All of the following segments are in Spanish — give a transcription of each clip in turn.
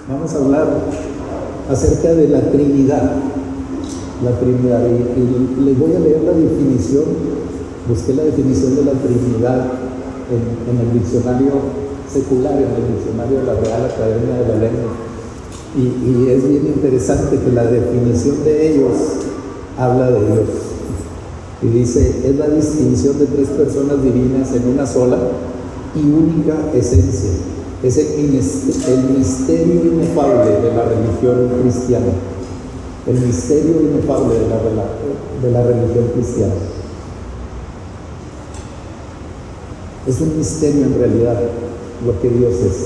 Vamos a hablar acerca de la Trinidad. La Trinidad. Y les voy a leer la definición. Busqué la definición de la Trinidad en el diccionario secular, en el diccionario de la Real Academia de la Lengua. Y es bien interesante que la definición de ellos habla de Dios. Y dice, es la distinción de tres personas divinas en una sola y única esencia. Es el misterio inefable de la religión cristiana. El misterio inefable de la religión cristiana. Es un misterio en realidad lo que Dios es.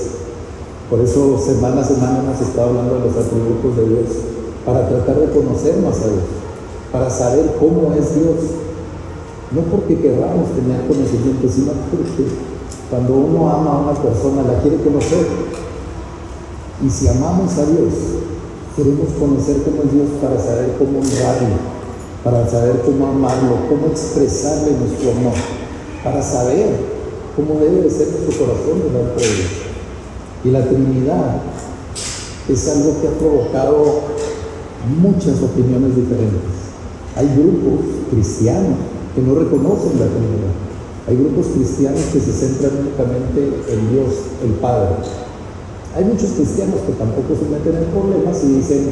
Por eso semana a semana hemos estado hablando de los atributos de Dios, para tratar de conocer más a Dios, para saber cómo es Dios. No porque queramos tener conocimiento, sino porque cuando uno ama a una persona, la quiere conocer. Y si amamos a Dios, queremos conocer cómo es Dios para saber cómo honrarlo, para saber cómo amarlo, cómo expresarle nuestro amor, para saber cómo debe de ser nuestro corazón delante de Dios. Y la Trinidad es algo que ha provocado muchas opiniones diferentes. Hay grupos cristianos que no reconocen la Trinidad. Hay grupos cristianos que se centran únicamente en Dios, el Padre. Hay muchos cristianos que tampoco se meten en problemas y dicen,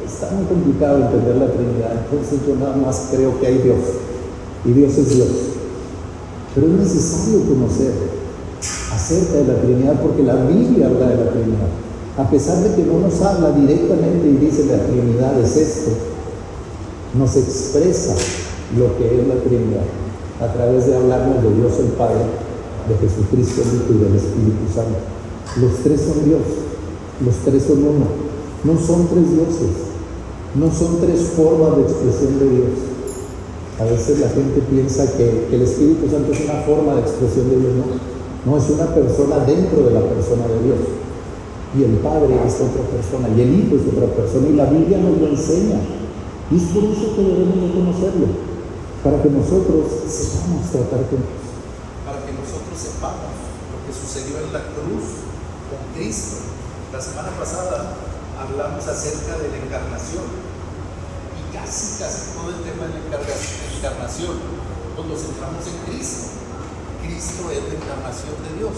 está muy complicado entender la Trinidad, entonces yo nada más creo que hay Dios, y Dios es Dios. Pero es necesario conocer acerca de la Trinidad, porque la Biblia habla de la Trinidad. A pesar de que no nos habla directamente y dice la Trinidad es esto, nos expresa lo que es la Trinidad a través de hablarnos de Dios el Padre, de Jesucristo el Hijo y del Espíritu Santo. Los tres son Dios, los tres son uno. No son tres dioses, no son tres formas de expresión de Dios. A veces la gente piensa que el Espíritu Santo es una forma de expresión de Dios. No, es una persona dentro de la persona de Dios. Y el Padre es otra persona, y el Hijo es otra persona, y la Biblia nos lo enseña. Y es por eso que debemos de conocerlo, para que nosotros sepamos tratar con Dios, para que nosotros sepamos lo que sucedió en la cruz con Cristo. La semana pasada hablamos acerca de la encarnación, y casi todo el tema de la encarnación, pues lo centramos en Cristo. Cristo es la encarnación de Dios.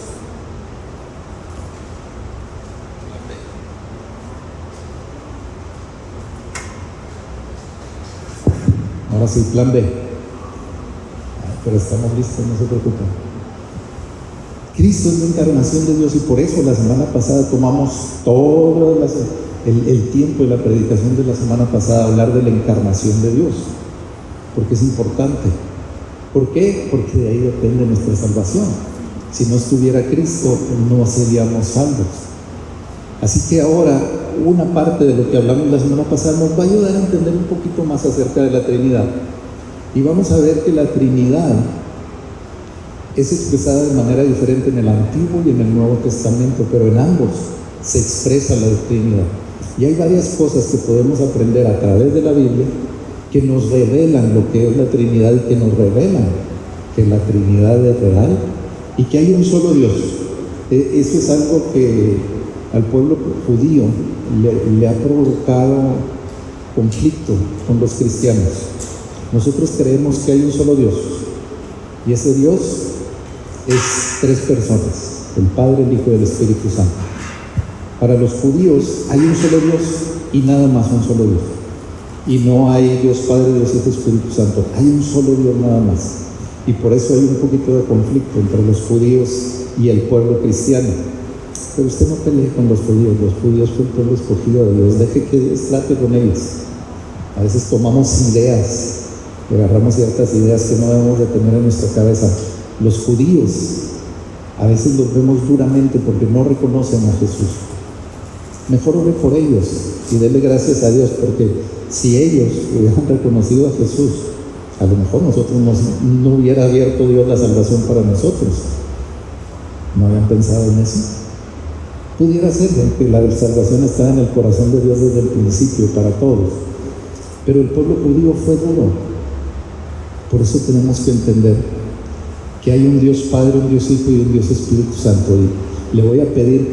Ahora sí, plan B. Pero estamos listos, no se preocupen. Cristo es la encarnación de Dios, y por eso la semana pasada tomamos todo el tiempo de la predicación de la semana pasada a hablar de la encarnación de Dios, porque es importante. ¿Por qué? Porque de ahí depende nuestra salvación. Si no estuviera Cristo, no seríamos salvos. Así que ahora, una parte de lo que hablamos la semana pasada nos va a ayudar a entender un poquito más acerca de la Trinidad. Y vamos a ver que la Trinidad es expresada de manera diferente en el Antiguo y en el Nuevo Testamento, pero en ambos se expresa la Trinidad. Y hay varias cosas que podemos aprender a través de la Biblia que nos revelan lo que es la Trinidad, y que nos revelan que la Trinidad es real y que hay un solo Dios. Eso es algo que al pueblo judío le ha provocado conflicto con los cristianos. Nosotros creemos que hay un solo Dios, y ese Dios es tres personas: el Padre, el Hijo y el Espíritu Santo. Para los judíos hay un solo Dios y nada más un solo Dios. Y no hay Dios Padre, Dios Hijo, Espíritu Santo. Hay un solo Dios nada más. Y por eso hay un poquito de conflicto entre los judíos y el pueblo cristiano. Pero usted no pelee con los judíos. Los judíos fue el pueblo escogido de Dios. Deje que Dios trate con ellos. A veces tomamos ideas, agarramos ciertas ideas que no debemos de tener en nuestra cabeza. Los judíos a veces los vemos duramente porque no reconocen a Jesús. Mejor ore por ellos y dele gracias a Dios, porque si ellos hubieran reconocido a Jesús, a lo mejor nosotros no hubiera abierto Dios la salvación para nosotros. ¿No habían pensado en eso? Pudiera ser que la salvación está en el corazón de Dios desde el principio para todos, pero el pueblo judío fue duro. Por eso tenemos que entender que hay un Dios Padre, un Dios Hijo y un Dios Espíritu Santo. le voy a pedir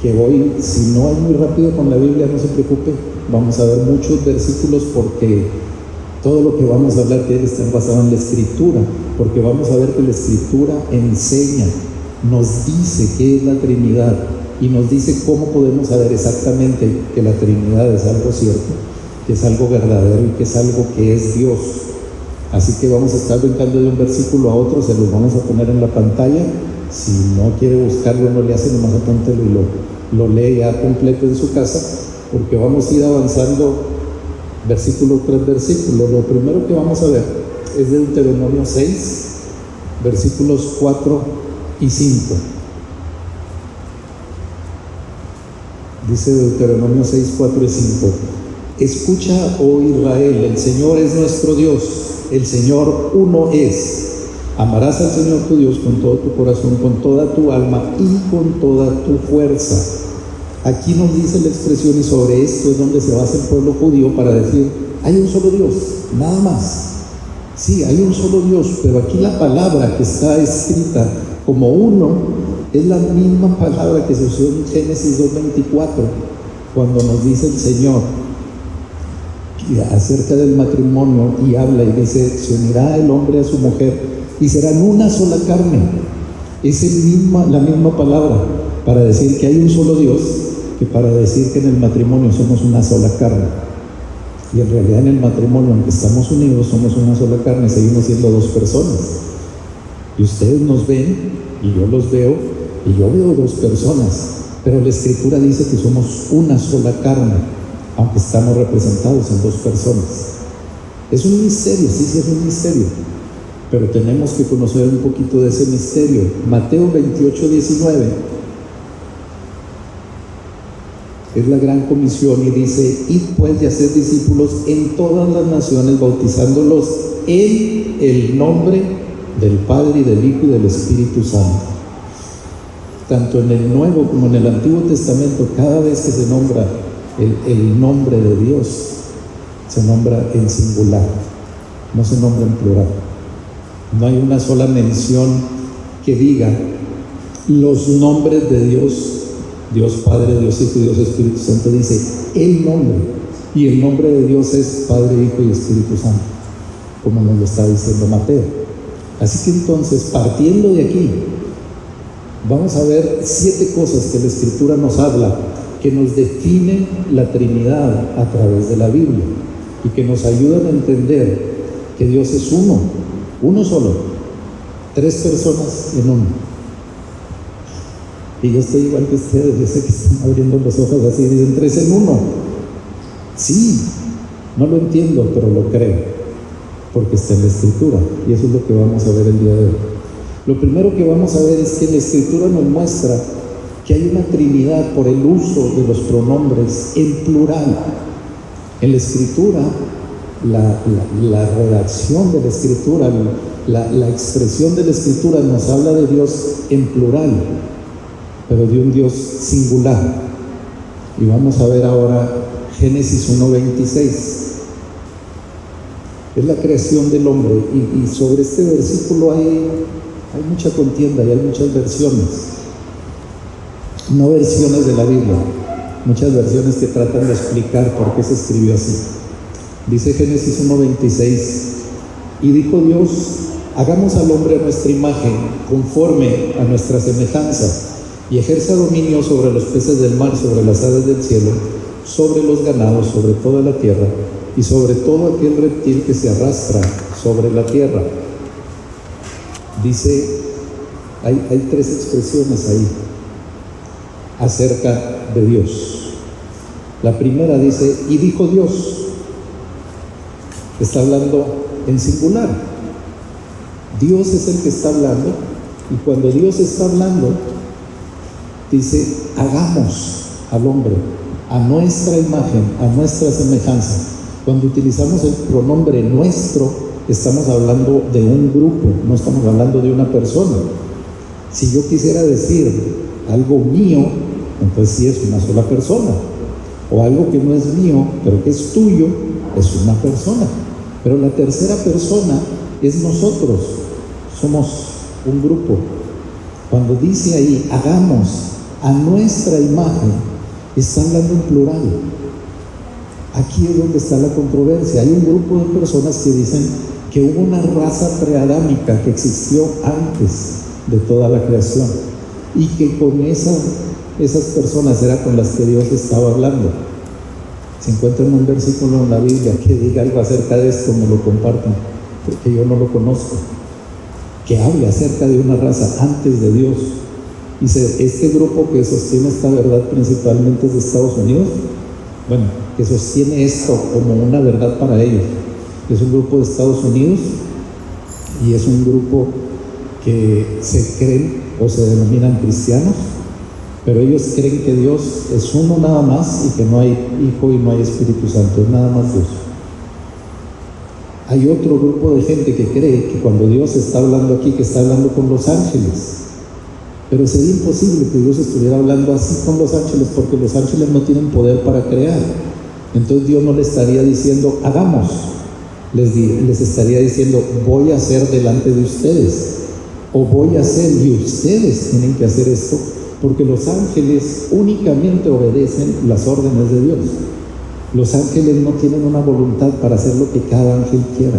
que hoy, si no es muy rápido con la Biblia, no se preocupe, vamos a ver muchos versículos porque todo lo que vamos a hablar tiene que estar basado en la Escritura, porque vamos a ver que la Escritura enseña, nos dice qué es la Trinidad y nos dice cómo podemos saber exactamente que la Trinidad es algo cierto, que es algo verdadero y que es algo que es Dios. Así que vamos a estar brincando de un versículo a otro, se los vamos a poner en la pantalla. Si no quiere buscarlo, no le hace, nomás apúntelo y lo lee ya completo en su casa, porque vamos a ir avanzando versículo tras versículo. Lo primero que vamos a ver es de Deuteronomio 6, versículos 4 y 5. Dice Deuteronomio 6, 4 y 5: escucha, oh Israel, el Señor es nuestro Dios, el Señor uno es. Amarás al Señor tu Dios con todo tu corazón, con toda tu alma y con toda tu fuerza. Aquí nos dice la expresión, y sobre esto es donde se basa el pueblo judío para decir: hay un solo Dios, nada más. Sí, hay un solo Dios, pero aquí la palabra que está escrita como uno es la misma palabra que se usó en Génesis 2:24, cuando nos dice el Señor acerca del matrimonio y habla y dice: se unirá el hombre a su mujer y serán una sola carne. Es la misma palabra para decir que hay un solo Dios, que para decir que en el matrimonio somos una sola carne. Y en realidad en el matrimonio, aunque estamos unidos, somos una sola carne, seguimos siendo dos personas. Y ustedes nos ven y yo los veo y yo veo dos personas, pero la Escritura dice que somos una sola carne, aunque estamos representados en dos personas. Es un misterio, sí es un misterio, pero tenemos que conocer un poquito de ese misterio. Mateo 28:19 es la gran comisión y dice: id pues y haced discípulos en todas las naciones, bautizándolos en el nombre del Padre y del Hijo y del Espíritu Santo. Tanto en el Nuevo como en el Antiguo Testamento, cada vez que se nombra el nombre de Dios, se nombra en singular, no se nombra en plural. No hay una sola mención que diga los nombres de Dios, Dios Padre, Dios Hijo y Dios Espíritu Santo. Dice el nombre, y el nombre de Dios es Padre, Hijo y Espíritu Santo, como nos lo está diciendo Mateo. Así que entonces, partiendo de aquí, vamos a ver 7 cosas que la Escritura nos habla, que nos definen la Trinidad a través de la Biblia y que nos ayudan a entender que Dios es uno solo, 3 personas en uno. Y yo estoy igual que ustedes, yo sé que están abriendo los ojos así, dicen 3 en 1. Sí, no lo entiendo, pero lo creo, porque está en la Escritura, y eso es lo que vamos a ver el día de hoy. Lo primero que vamos a ver es que la Escritura nos muestra que hay una Trinidad por el uso de los pronombres en plural. En la Escritura, la redacción de la Escritura, la expresión de la Escritura nos habla de Dios en plural, pero de un Dios singular. Y vamos a ver ahora Génesis 1:26. Es la creación del hombre, y sobre este versículo hay mucha contienda y hay muchas versiones. No versiones de la Biblia, muchas versiones que tratan de explicar por qué se escribió así. Dice Génesis 1:26: y dijo Dios: hagamos al hombre a nuestra imagen, conforme a nuestra semejanza, y ejerza dominio sobre los peces del mar, sobre las aves del cielo, sobre los ganados, sobre toda la tierra, y sobre todo aquel reptil que se arrastra sobre la tierra. Dice, hay 3 expresiones ahí acerca de Dios. La primera dice: y dijo Dios. Está hablando en singular. Dios es el que está hablando, y cuando Dios está hablando, dice: hagamos al hombre a nuestra imagen, a nuestra semejanza. Cuando utilizamos el pronombre nuestro, estamos hablando de un grupo, no estamos hablando de una persona. Si yo quisiera decir algo mío, entonces sí es una sola persona. O algo que no es mío, pero que es tuyo, es una persona. Pero la tercera persona es nosotros, somos un grupo. Cuando dice ahí, hagamos a nuestra imagen, está hablando en plural. Aquí es donde está la controversia. Hay un grupo de personas que dicen que hubo una raza preadámica que existió antes de toda la creación y que con esas personas era con las que Dios estaba hablando. Si encuentran un versículo en la Biblia que diga algo acerca de esto, me lo compartan, porque yo no lo conozco, que hable acerca de una raza antes de Dios. Dice, este grupo que sostiene esta verdad principalmente es de Estados Unidos, bueno, que sostiene esto como una verdad para ellos. Es un grupo de Estados Unidos y es un grupo que se creen o se denominan cristianos, pero ellos creen que Dios es uno nada más y que no hay Hijo y no hay Espíritu Santo, es nada más Dios. Hay otro grupo de gente que cree que cuando Dios está hablando aquí, que está hablando con los ángeles, pero sería imposible que Dios estuviera hablando así con los ángeles, porque los ángeles no tienen poder para crear. Entonces Dios no le estaría diciendo hagamos, les estaría diciendo voy a hacer delante de ustedes, o voy a hacer y ustedes tienen que hacer esto, porque los ángeles únicamente obedecen las órdenes de Dios. Los ángeles no tienen una voluntad para hacer lo que cada ángel quiera.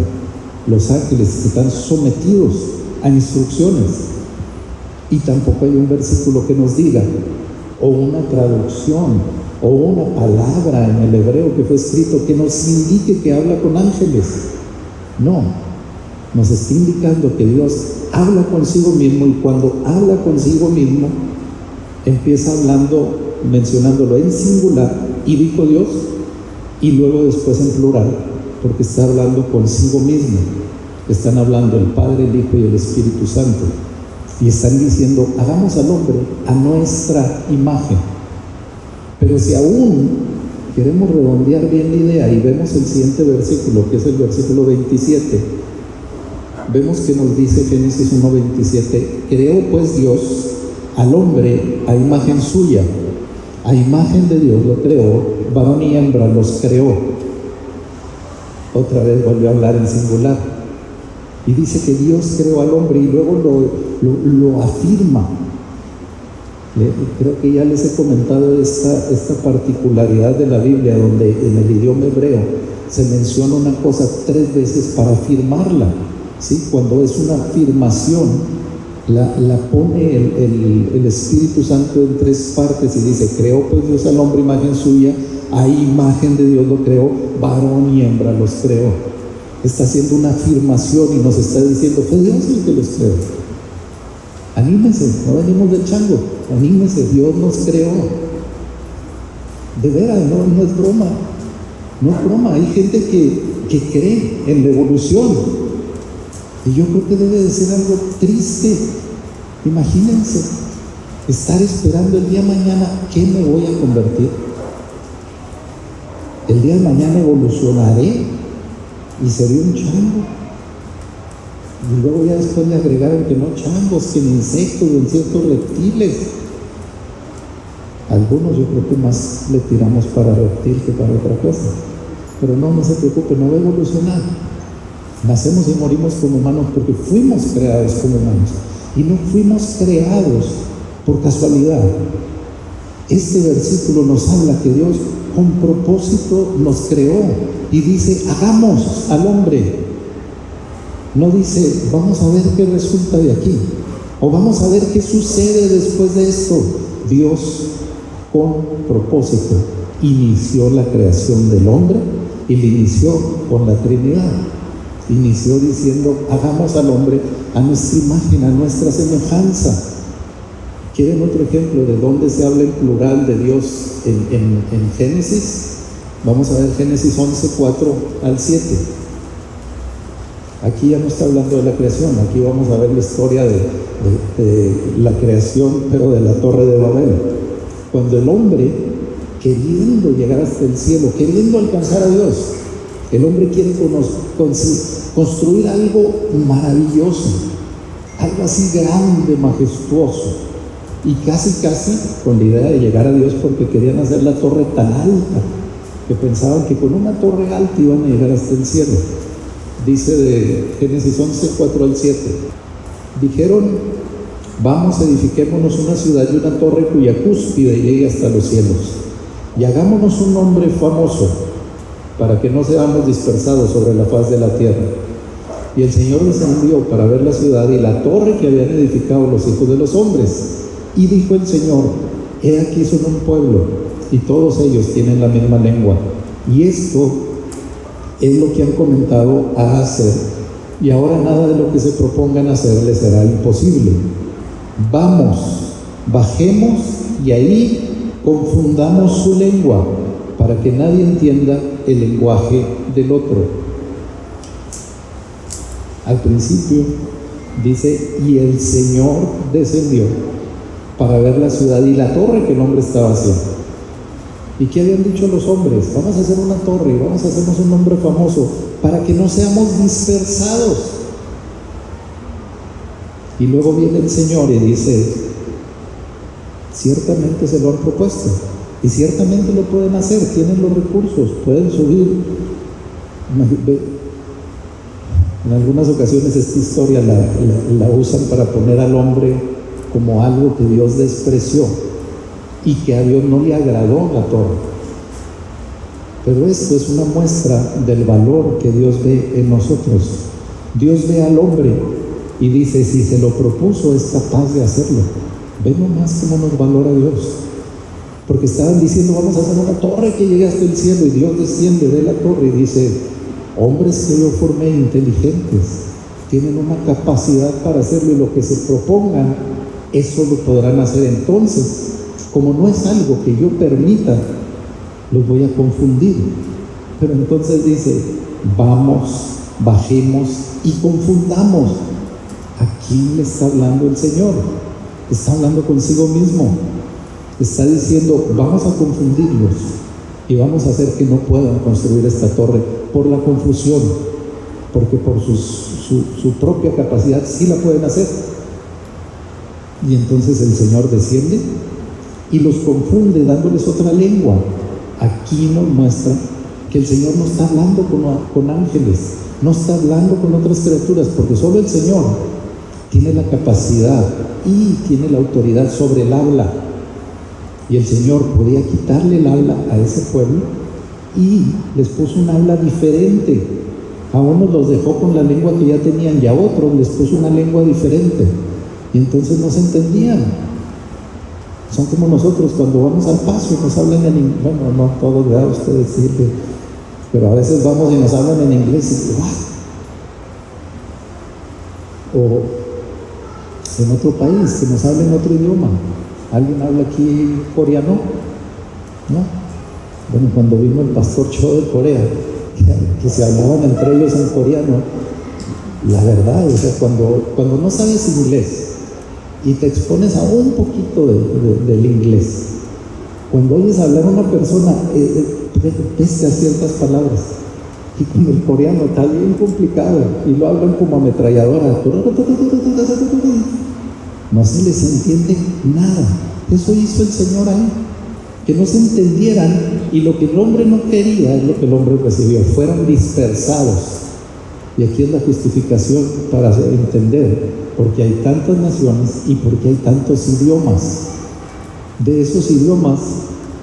Los ángeles están sometidos a instrucciones. Y tampoco hay un versículo que nos diga, o una traducción, o una palabra en el hebreo que fue escrito que nos indique que habla con ángeles. No, nos está indicando que Dios habla consigo mismo, y cuando habla consigo mismo, empieza hablando, mencionándolo en singular, y dijo Dios, y luego después en plural, porque está hablando consigo mismo. Están hablando el Padre, el Hijo y el Espíritu Santo. Y están diciendo, hagamos al hombre a nuestra imagen. Pero si aún queremos redondear bien la idea y vemos el siguiente versículo, que es el versículo 27, vemos que nos dice Génesis 1:27, creó pues Dios al hombre a imagen suya, a imagen de Dios lo creó, varón y hembra los creó. Otra vez volvió a hablar en singular. Y dice que Dios creó al hombre y luego lo afirma. Creo que ya les he comentado esta particularidad de la Biblia, donde en el idioma hebreo se menciona una cosa 3 veces para afirmarla, ¿sí? Cuando es una afirmación, la pone el Espíritu Santo en 3 partes y dice, creó pues Dios al hombre imagen suya, a imagen de Dios lo creó, varón y hembra los creó. Está haciendo una afirmación y nos está diciendo, fue Dios el que los creó. Anímense, no venimos del chango, anímense, Dios nos creó. De veras, no es broma, no es broma. Hay gente que cree en la evolución, y yo creo que debe de ser algo triste. Imagínense, estar esperando el día de mañana, ¿qué me voy a convertir? El día de mañana evolucionaré y sería un chango, y luego ya después le agregaron que no changos, que en insectos, en ciertos reptiles. Algunos yo creo que más le tiramos para reptil que para otra cosa, pero no se preocupe, no va a evolucionar. Nacemos y morimos como humanos porque fuimos creados como humanos, y no fuimos creados por casualidad. Este versículo nos habla que Dios con propósito nos creó y dice, hagamos al hombre. No dice, vamos a ver qué resulta de aquí, o vamos a ver qué sucede después de esto. Dios con propósito inició la creación del hombre, y le inició con la Trinidad. Inició diciendo, hagamos al hombre a nuestra imagen, a nuestra semejanza. ¿Quieren otro ejemplo de dónde se habla en plural de Dios en Génesis? Vamos a ver Génesis 11:4-7. Aquí ya no está hablando de la creación, aquí vamos a ver la historia de la creación, pero de la Torre de Babel. Cuando el hombre, queriendo llegar hasta el cielo, queriendo alcanzar a Dios, el hombre quiere construir algo maravilloso, algo así grande, majestuoso, y casi con la idea de llegar a Dios, porque querían hacer la torre tan alta que pensaban que con una torre alta iban a llegar hasta el cielo. Dice de Génesis 11:4-7, dijeron vamos, edifiquémonos una ciudad y una torre cuya cúspide llegue hasta los cielos, y hagámonos un nombre famoso, para que no seamos dispersados sobre la faz de la tierra. Y el Señor les envió para ver la ciudad y la torre que habían edificado los hijos de los hombres. Y dijo el Señor: he aquí son un pueblo, y todos ellos tienen la misma lengua. Y esto es lo que han comenzado a hacer, y ahora nada de lo que se propongan hacer les será imposible. Vamos, bajemos, y ahí confundamos su lengua, para que nadie entienda el lenguaje del otro. Al principio dice: y el Señor descendió para ver la ciudad y la torre que el hombre estaba haciendo. ¿Y qué habían dicho los hombres? Vamos a hacer una torre y vamos a hacernos un nombre famoso para que no seamos dispersados. Y luego viene el Señor y dice: ciertamente se lo han propuesto y ciertamente lo pueden hacer, tienen los recursos, pueden subir. En algunas ocasiones esta historia la usan para poner al hombre como algo que Dios despreció y que a Dios no le agradó la torre. Pero esto es una muestra del valor que Dios ve en nosotros. Dios ve al hombre y dice: si se lo propuso, es capaz de hacerlo. Ve nomás cómo nos valora Dios. Porque estaban diciendo: vamos a hacer una torre que llegue hasta el cielo, y Dios desciende de la torre y dice: hombres que yo formé inteligentes, tienen una capacidad para hacerlo, y lo que se propongan, eso lo podrán hacer. Entonces, como no es algo que yo permita, los voy a confundir. Pero entonces dice: vamos, bajemos y confundamos. ¿A quién le está hablando el Señor? Está hablando consigo mismo. Está diciendo: vamos a confundirlos y vamos a hacer que no puedan construir esta torre por la confusión, porque por su propia capacidad sí la pueden hacer. Y entonces el Señor desciende y los confunde, dándoles otra lengua. Aquí nos muestra que el Señor no está hablando con ángeles, no está hablando con otras criaturas, porque solo el Señor tiene la capacidad y tiene la autoridad sobre el habla. Y el Señor podía quitarle el habla a ese pueblo y les puso un habla diferente. A unos los dejó con la lengua que ya tenían, y a otros les puso una lengua diferente, y entonces no se entendían. Son como nosotros cuando vamos al paso y nos hablan en inglés. Bueno, no todos, ¿verdad? Ustedes sirven, pero a veces vamos y nos hablan en inglés y ¿what? O en otro país que nos hablen otro idioma. ¿Alguien habla aquí coreano? ¿No? Bueno, cuando vino el pastor Cho de Corea, que se hablaban entre ellos en coreano, la verdad, o sea, cuando no sabes inglés y te expones a un poquito del inglés, cuando oyes hablar a una persona, pese a ciertas palabras, y con el coreano está bien complicado, y lo hablan como ametralladora, no se les entiende nada. Eso hizo el Señor ahí, que no se entendieran, y lo que el hombre no quería es lo que el hombre recibió. Fueron dispersados. Y aquí es la justificación para entender porque hay tantas naciones y porque hay tantos idiomas. De esos idiomas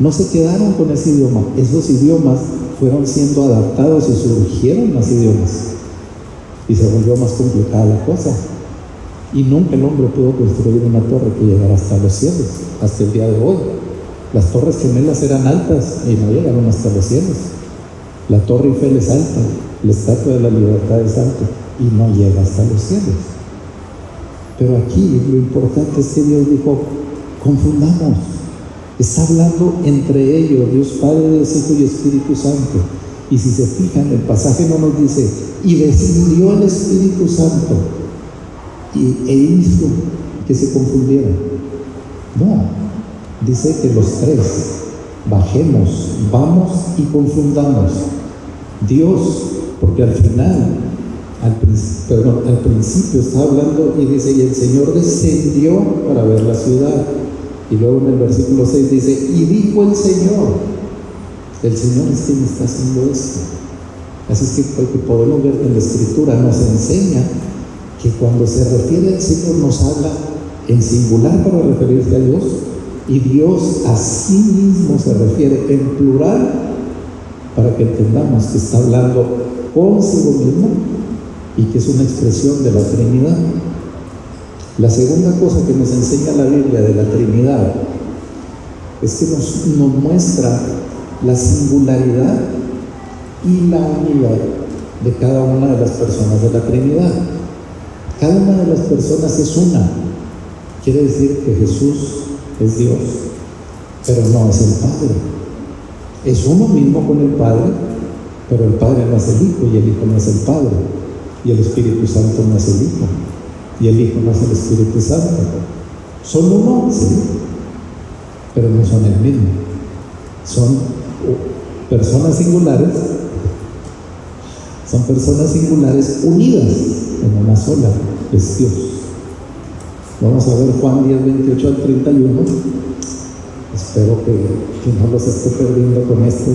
no se quedaron con ese idioma, esos idiomas fueron siendo adaptados y surgieron más idiomas, y se volvió más complicada la cosa. Y nunca el hombre pudo construir una torre que llegara hasta los cielos, hasta el día de hoy. Las torres gemelas eran altas y no llegaron hasta los cielos. La torre Eiffel es alta, la Estatua de la Libertad es alta y no llega hasta los cielos. Pero aquí lo importante es que Dios dijo: confundamos. Está hablando entre ellos, Dios Padre, Dios Hijo y Espíritu Santo. Y si se fijan, el pasaje no nos dice: y descendió el Espíritu Santo e hizo que se confundieran. No, dice que los tres bajemos, vamos y confundamos. Dios, porque al final, al principio está hablando y dice: y el Señor descendió para ver la ciudad. Y luego en el versículo 6 dice: y dijo el Señor es quien está haciendo esto. Así es que podemos ver en la Escritura, nos enseña que cuando se refiere al Señor nos habla en singular para referirse a Dios, y Dios a sí mismo se refiere en plural para que entendamos que está hablando consigo mismo y que es una expresión de la Trinidad. La segunda cosa que nos enseña la Biblia de la Trinidad es que nos muestra la singularidad y la unidad de cada una de las personas de la Trinidad. Cada una de las personas es una. Quiere decir que Jesús es Dios, pero no es el Padre. Es uno mismo con el Padre, pero el Padre no es el Hijo y el Hijo no es el Padre, y el Espíritu Santo no es el Hijo y el Hijo no es el Espíritu Santo. Son uno, sí, pero no son el mismo. Son personas singulares, unidas en una sola, es Dios. Vamos a ver Juan 10, 28 al 31. Espero que no los esté perdiendo con esto.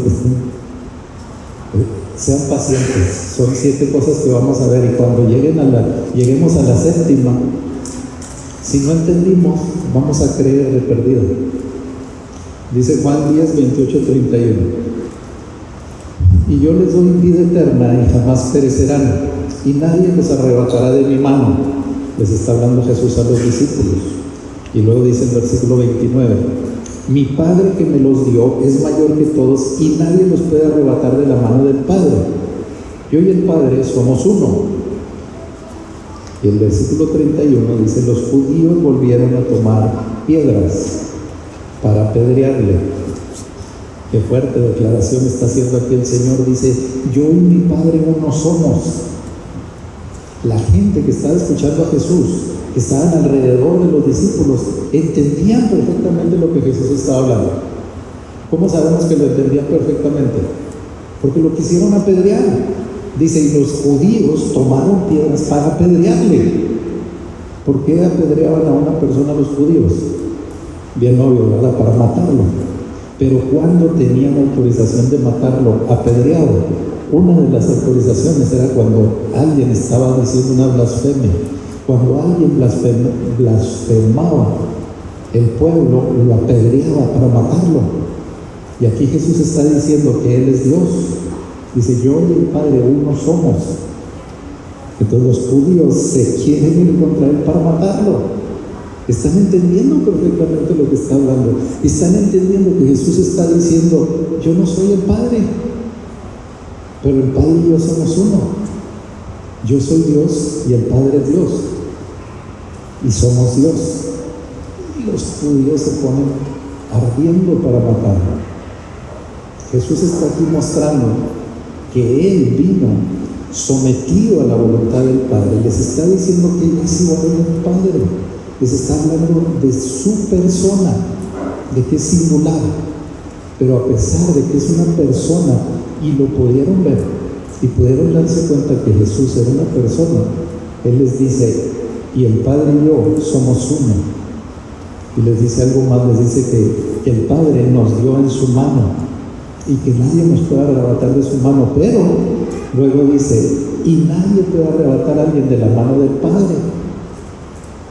Sean pacientes, son 7 cosas que vamos a ver, y cuando lleguemos a la séptima, si no entendimos, vamos a creer de perdido. Dice Juan 10, 28, 31. Y yo les doy vida eterna y jamás perecerán, y nadie los arrebatará de mi mano. Les está hablando Jesús a los discípulos. Y luego dice en el versículo 29, mi Padre que me los dio es mayor que todos, y nadie los puede arrebatar de la mano del Padre. Yo y el Padre somos uno. Y el versículo 31 dice, los judíos volvieron a tomar piedras para apedrearle. Qué fuerte declaración está haciendo aquí el Señor. Dice, yo y mi Padre uno somos. La gente que estaba escuchando a Jesús, que estaban alrededor de los discípulos, entendían perfectamente lo que Jesús estaba hablando. ¿Cómo sabemos que lo entendían perfectamente? Porque lo quisieron apedrear. Dice, y los judíos tomaron piedras para apedrearle. ¿Por qué apedreaban a una persona los judíos? Bien obvio, ¿verdad? Para matarlo. Pero cuando tenían autorización de matarlo apedreado, una de las autorizaciones era cuando alguien estaba diciendo una blasfemia. Cuando alguien blasfemaba, el pueblo lo apedreaba para matarlo. Y aquí Jesús está diciendo que Él es Dios. Dice, yo y el Padre uno somos. Entonces los judíos se quieren ir contra Él para matarlo. Están entendiendo perfectamente lo que está hablando. Están entendiendo que Jesús está diciendo, yo no soy el Padre, pero el Padre y yo somos uno. Yo soy Dios y el Padre es Dios. Y somos Dios. Y los judíos se ponen ardiendo para matarlo. Jesús está aquí mostrando que Él vino sometido a la voluntad del Padre. Les está diciendo que Él es igual al Padre. Les está hablando de su persona, de que es singular. Pero a pesar de que es una persona, y lo pudieron ver, y pudieron darse cuenta que Jesús era una persona, Él les dice, y el Padre y yo somos uno. Y les dice algo más, les dice que el Padre nos dio en su mano, y que nadie nos puede arrebatar de su mano, pero luego dice, y nadie puede arrebatar a alguien de la mano del Padre.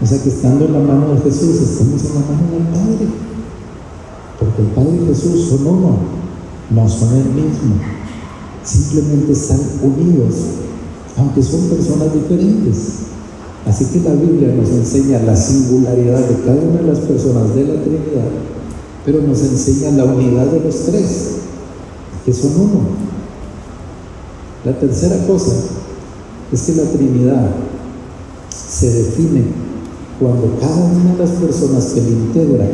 O sea que estando en la mano de Jesús, estamos en la mano del Padre. Porque el Padre y Jesús son uno, no son el mismo. Simplemente están unidos, aunque son personas diferentes. Así que la Biblia nos enseña la singularidad de cada una de las personas de la Trinidad, pero nos enseña la unidad de los tres, que son uno. La tercera cosa es que la Trinidad se define cuando cada una de las personas que le integra,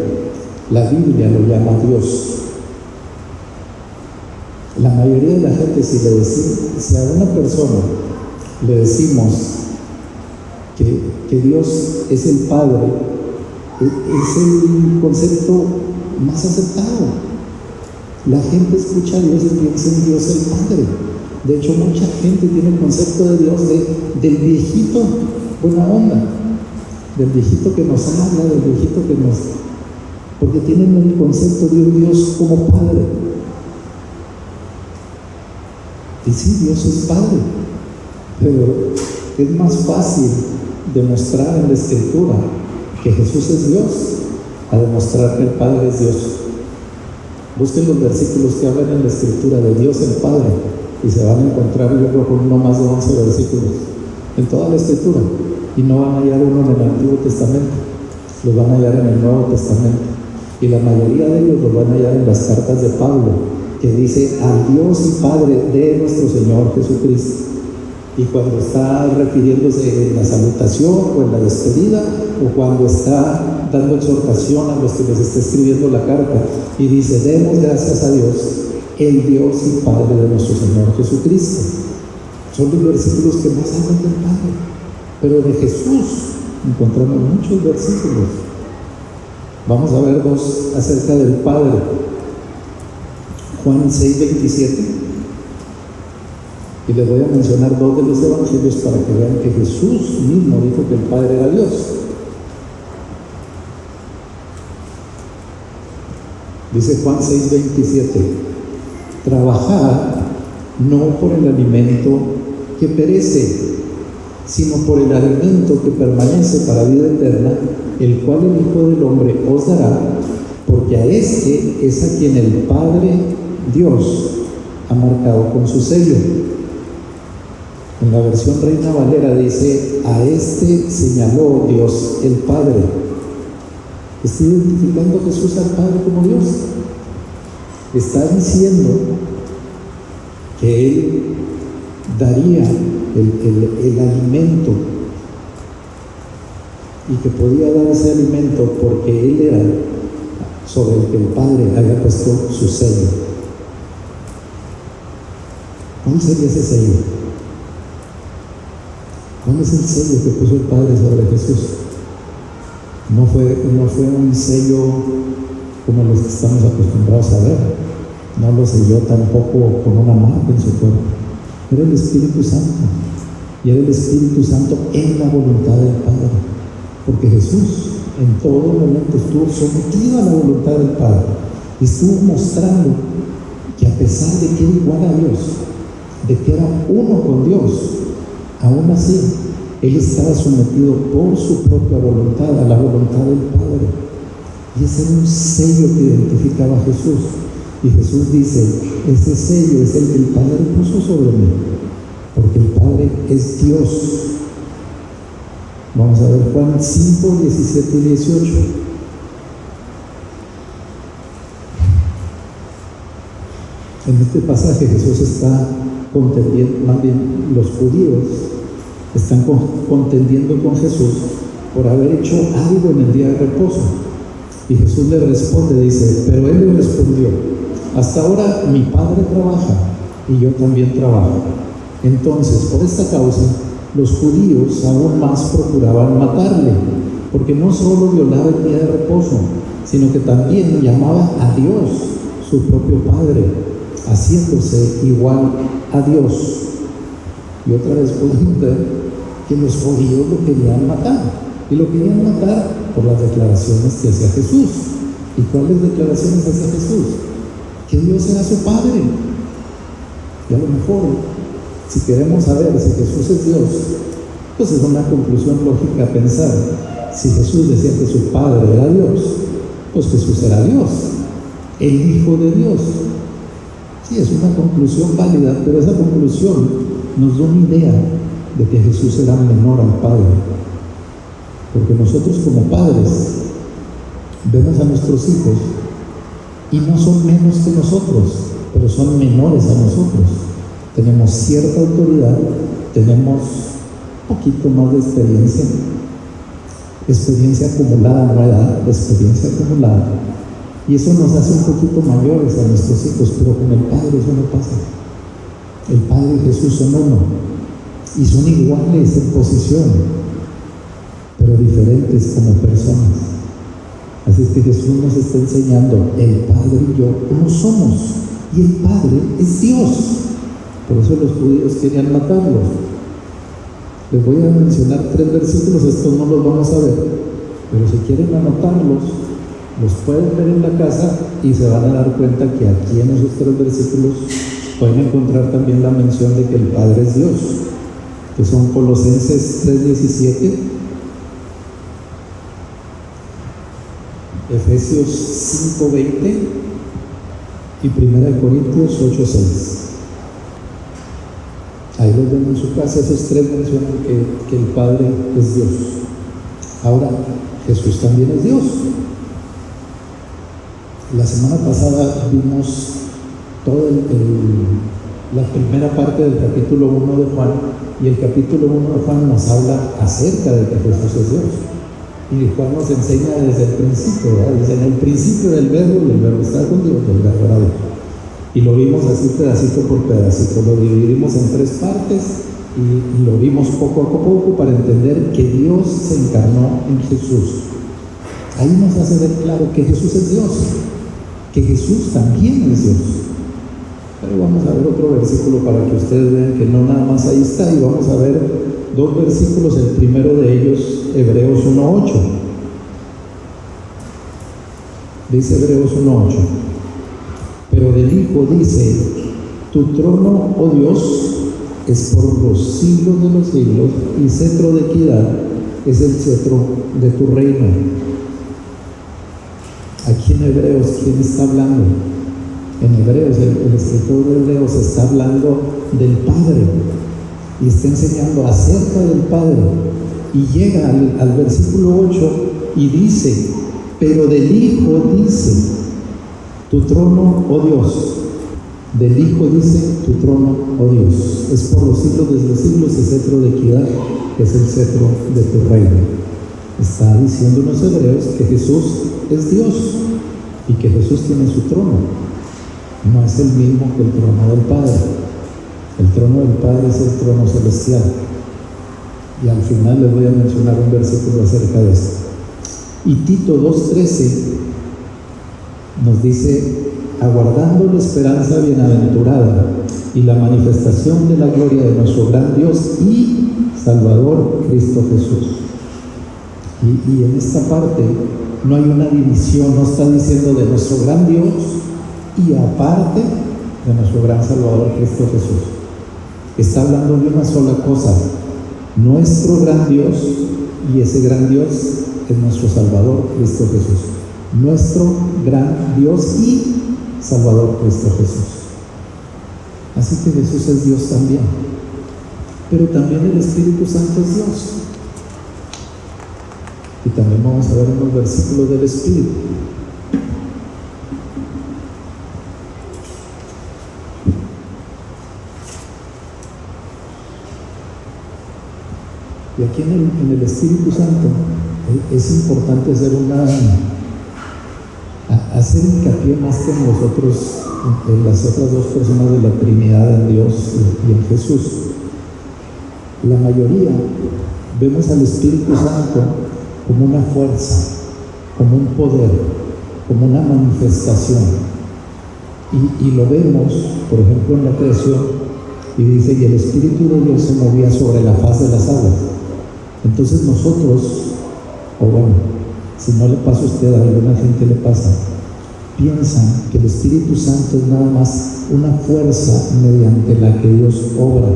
la Biblia lo llama Dios. La mayoría de la gente, si a una persona le decimos que Dios es el Padre, es el concepto más aceptado. La gente escucha a Dios y piensa en Dios el Padre. De hecho, mucha gente tiene el concepto de Dios del viejito buena onda, del viejito que nos habla, del viejito que nos... porque tienen el concepto de un Dios como Padre. Y sí, Dios es Padre, pero es más fácil demostrar en la Escritura que Jesús es Dios, a demostrar que el Padre es Dios. Busquen los versículos que hablan en la Escritura de Dios el Padre y se van a encontrar, yo creo, con no más de 11 versículos en toda la Escritura, y no van a hallar uno en el Antiguo Testamento, los van a hallar en el Nuevo Testamento, y la mayoría de ellos los van a hallar en las cartas de Pablo, que dice al Dios y Padre de nuestro Señor Jesucristo. Y cuando está refiriéndose en la salutación o en la despedida, o cuando está dando exhortación a los que les está escribiendo la carta, y dice: demos gracias a Dios, el Dios y Padre de nuestro Señor Jesucristo. Son los versículos que más hablan del Padre, pero de Jesús encontramos muchos versículos. Vamos a ver dos acerca del Padre. Juan 6:27. Y les voy a mencionar dos de los evangelios para que vean que Jesús mismo dijo que el Padre era Dios. Dice Juan 6:27: trabajad no por el alimento que perece, sino por el alimento que permanece para vida eterna, el cual el Hijo del Hombre os dará, porque a este es a quien el Padre Dios ha marcado con su sello. En la versión Reina Valera dice: a este señaló Dios el Padre. Está identificando a Jesús al Padre como Dios. Está diciendo que Él daría el alimento, y que podía dar ese alimento porque Él era sobre el que el Padre había puesto su sello. ¿Cuál sería ese sello? ¿Cuál es el sello que puso el Padre sobre Jesús? No fue un sello como los que estamos acostumbrados a ver. No lo selló tampoco con una marca en su cuerpo. Era el Espíritu Santo. Y era el Espíritu Santo en la voluntad del Padre. Porque Jesús en todo momento estuvo sometido a la voluntad del Padre. Y estuvo mostrando que a pesar de que era igual a Dios, de que era uno con Dios, aún así, Él estaba sometido por su propia voluntad a la voluntad del Padre. Y ese era un sello que identificaba a Jesús. Y Jesús dice: ese sello es el que el Padre puso sobre mí, porque el Padre es Dios. Vamos a ver Juan 5, 17 y 18. En este pasaje Jesús está contendiendo, más bien los judíos están contendiendo con Jesús por haber hecho algo en el día de reposo. Y Jesús le responde, dice: pero Él le respondió: hasta ahora mi Padre trabaja y yo también trabajo. Entonces, por esta causa, los judíos aún más procuraban matarle, porque no solo violaba el día de reposo, sino que también llamaba a Dios su propio Padre, haciéndose igual a Dios. Y otra vez podemos ver que los judíos lo querían matar, y lo querían matar por las declaraciones que hacía Jesús. ¿Y cuáles declaraciones hacía Jesús? Que Dios era su Padre. Y a lo mejor, si queremos saber si Jesús es Dios, pues es una conclusión lógica pensar: si Jesús decía que su Padre era Dios, pues Jesús era Dios, el Hijo de Dios. Sí, es una conclusión válida, pero esa conclusión nos da una idea de que Jesús era menor al Padre. Porque nosotros como padres vemos a nuestros hijos y no son menos que nosotros, pero son menores a nosotros. Tenemos cierta autoridad, tenemos un poquito más de experiencia acumulada, no edad, experiencia acumulada. Y eso nos hace un poquito mayores a nuestros hijos, pero con el Padre eso no pasa. El Padre y Jesús son uno, y son iguales en posición, pero diferentes como personas. Así es que Jesús nos está enseñando: el Padre y yo uno somos, y el Padre es Dios. Por eso los judíos querían matarlos. Les voy a mencionar 3 versículos, estos no los vamos a ver, pero si quieren anotarlos, los pueden ver en la casa y se van a dar cuenta que aquí en esos 3 versículos pueden encontrar también la mención de que el Padre es Dios, que son Colosenses 3:17 Efesios 5:20 y 1 Corintios 8:6. Ahí los ven en su casa, esos tres mencionan que el Padre es Dios. Ahora, Jesús también es Dios. La semana pasada vimos toda la primera parte del capítulo 1 de Juan, y el capítulo 1 de Juan nos habla acerca de que Jesús es Dios. Y Juan nos enseña desde el principio, ¿verdad? Dice, en el principio del verbo, y el verbo está con Dios, el verbo era Dios. Y lo vimos así pedacito por pedacito, lo dividimos en tres partes y lo vimos poco a poco para entender que Dios se encarnó en Jesús. Ahí nos hace ver claro que Jesús es Dios, que Jesús también es Dios. Pero vamos a ver otro versículo para que ustedes vean que no nada más ahí está, y vamos a ver dos versículos, el primero de ellos, Hebreos 1:8. Dice Hebreos 1:8. Pero del Hijo dice: tu trono, oh Dios, es por los siglos de los siglos, y cetro de equidad es el cetro de tu reino. Aquí en Hebreos, ¿quién está hablando? En Hebreos, el escritor de Hebreos está hablando del Padre y está enseñando acerca del Padre, y llega al versículo 8 y dice: pero del Hijo dice: tu trono, oh Dios. Del Hijo dice: tu trono, oh Dios, es por los siglos de los siglos, el cetro de equidad, que es el cetro de tu reino. Está diciendo en los Hebreos que Jesús es Dios y que Jesús tiene su trono. No es el mismo que el trono del Padre. El trono del Padre es el trono celestial. Y al final les voy a mencionar un versículo acerca de esto. Y Tito 2:13 nos dice: aguardando la esperanza bienaventurada y la manifestación de la gloria de nuestro gran Dios y Salvador, Cristo Jesús. Y en esta parte no hay una división, no está diciendo de nuestro gran Dios y aparte de nuestro gran Salvador, Cristo Jesús. Está hablando de una sola cosa: nuestro gran Dios, y ese gran Dios es nuestro Salvador, Cristo Jesús. Nuestro gran Dios y Salvador, Cristo Jesús. Así que Jesús es Dios también, pero también el Espíritu Santo es Dios. Y también vamos a ver unos versículos del Espíritu. Y aquí en el Espíritu Santo es importante hacer hincapié más que en nosotros, en las otras dos personas de la Trinidad, en Dios y en Jesús. La mayoría vemos al Espíritu Santo como una fuerza, como un poder, como una manifestación. Y lo vemos, por ejemplo, en la creación, y dice: y el Espíritu de Dios se movía sobre la faz de las aguas. Entonces nosotros, o bueno, si no le pasa a usted, a alguna gente le pasa, piensan que el Espíritu Santo es nada más una fuerza mediante la que Dios obra,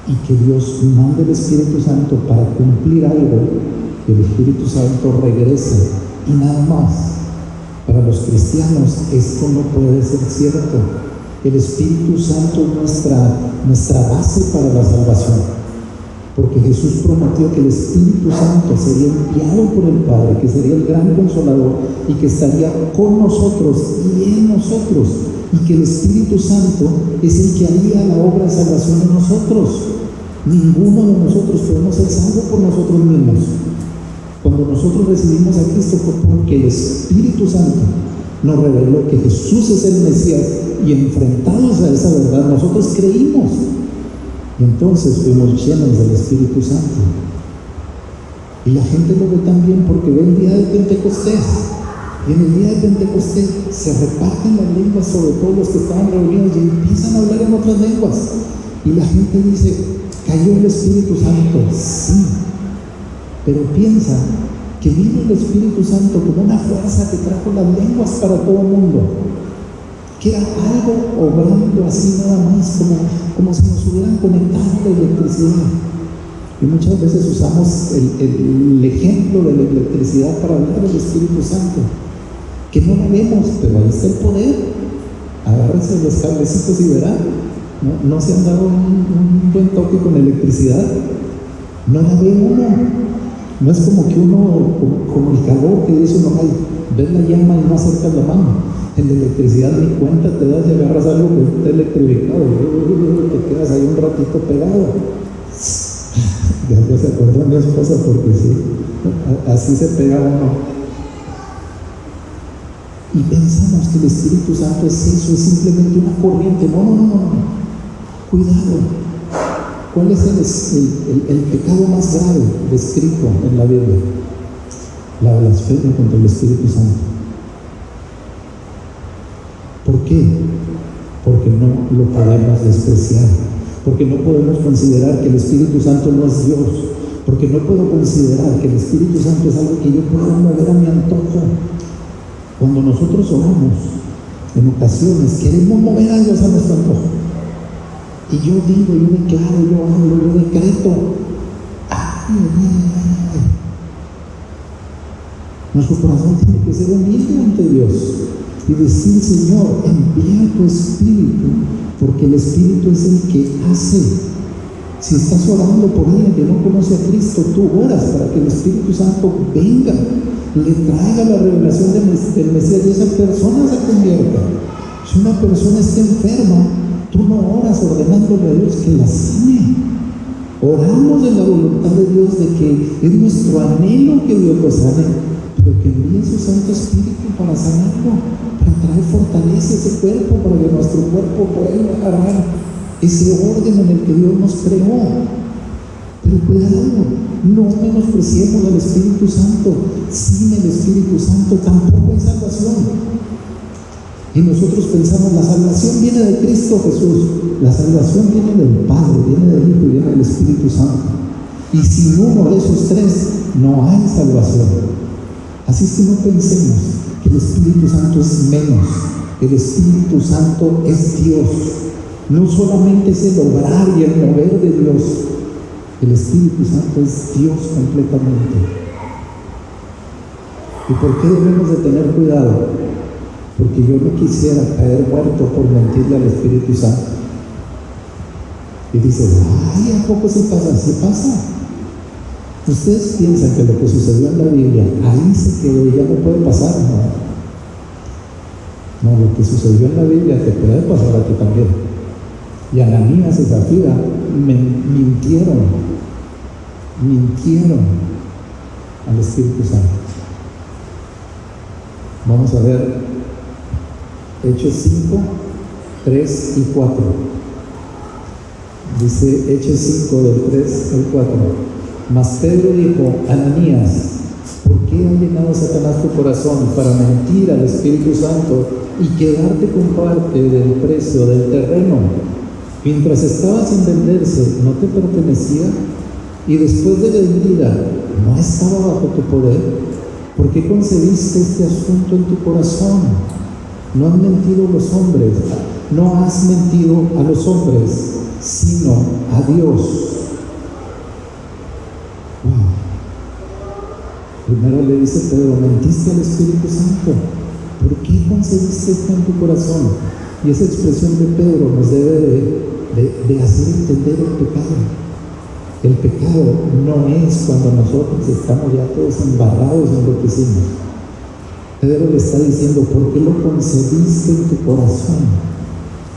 y que Dios manda el Espíritu Santo para cumplir algo, que el Espíritu Santo regrese y nada más. Para los cristianos esto no puede ser cierto. El Espíritu Santo es nuestra base para la salvación, porque Jesús prometió que el Espíritu Santo sería enviado por el Padre, que sería el gran consolador y que estaría con nosotros y en nosotros, y que el Espíritu Santo es el que haría la obra de salvación en nosotros. Ninguno de nosotros podemos ser salvos por nosotros mismos. Cuando nosotros recibimos a Cristo fue porque el Espíritu Santo nos reveló que Jesús es el Mesías, y enfrentados a esa verdad nosotros creímos. Y entonces fuimos llenos del Espíritu Santo. Y la gente lo ve también porque ve el día de Pentecostés. Y en el día de Pentecostés se reparten las lenguas sobre todos los que estaban reunidos y empiezan a hablar en otras lenguas. Y la gente dice: ¿cayó el Espíritu Santo? Sí. Pero piensa que vino el Espíritu Santo como una fuerza que trajo las lenguas para todo el mundo, que era algo obrando así nada más, como si nos hubieran conectado a la electricidad. Y muchas veces usamos el ejemplo de la electricidad para hablar del Espíritu Santo, que no la vemos, pero ahí está el poder. Agárrense los cablecitos y verán. ¿No se han dado un buen toque con electricidad? No la ve uno. No es como que uno, como el calor que dice uno, ay, ves la llama y no acercas la mano. En la electricidad ni cuenta te das y agarras algo que está electrificado. Te quedas ahí un ratito pegado. Ya se acordó mi esposa porque sí, así se pega uno. Y pensamos que el Espíritu Santo es eso, es simplemente una corriente. No. Cuidado. ¿Cuál es el pecado más grave descrito en la Biblia? La blasfemia contra el Espíritu Santo. ¿Por qué? Porque no lo podemos despreciar. Porque no podemos considerar que el Espíritu Santo no es Dios. Porque no puedo considerar que el Espíritu Santo es algo que yo puedo mover a mi antojo. Cuando nosotros oramos, en ocasiones queremos mover a Dios a nuestro antojo. Y yo digo, yo declaro, yo hablo, yo decreto. Nuestro corazón tiene que ser humilde ante Dios y decir: Señor, envía tu Espíritu, porque el Espíritu es el que hace. Si estás orando por alguien que no conoce a Cristo, tú oras para que el Espíritu Santo venga, le traiga la revelación del Mesías y esa persona se convierta. Si una persona está enferma, tú no oras ordenándole a Dios que la sane. Oramos en la voluntad de Dios de que es nuestro anhelo que Dios lo sane, pero que envíe su Santo Espíritu para sanarlo, para traer fortaleza a ese cuerpo, para que nuestro cuerpo pueda agarrar ese orden en el que Dios nos creó. Pero cuidado, no menospreciemos al Espíritu Santo. Sin el Espíritu Santo tampoco hay salvación. Y nosotros pensamos, la salvación viene de Cristo Jesús. La salvación viene del Padre, viene del Hijo y viene del Espíritu Santo. Y sin uno de esos tres no hay salvación. Así es que no pensemos que el Espíritu Santo es menos. El Espíritu Santo es Dios. No solamente es el obrar y el mover de Dios. El Espíritu Santo es Dios completamente. ¿Y por qué debemos de tener cuidado? Porque yo no quisiera caer muerto por mentirle al Espíritu Santo. Y dices: ay, ¿a poco sí pasa? Sí pasa. Ustedes piensan que lo que sucedió en la Biblia, ahí se quedó y ya no puede pasar. No, lo que sucedió en la Biblia te puede pasar a ti también. Y Ananías y Zafira mintieron al Espíritu Santo. Vamos a ver Hechos 5, 3 y 4. Dice Hechos 5, del 3 al 4. Mas Pedro dijo: Ananías, ¿por qué ha llenado Satanás tu corazón para mentir al Espíritu Santo y quedarte con parte del precio del terreno? Mientras estaba sin venderse, ¿no te pertenecía? Y después de vendida, ¿no estaba bajo tu poder? ¿Por qué concebiste este asunto en tu corazón? No han mentido los hombres, no has mentido a los hombres, sino a Dios. Wow. Primero le dice Pedro: mentiste al Espíritu Santo. ¿Por qué concebiste esto en tu corazón? Y esa expresión de Pedro nos debe de hacer entender el pecado. El pecado no es cuando nosotros estamos ya todos embarrados en lo que hicimos. Pedro le está diciendo: ¿por qué lo concebiste en tu corazón?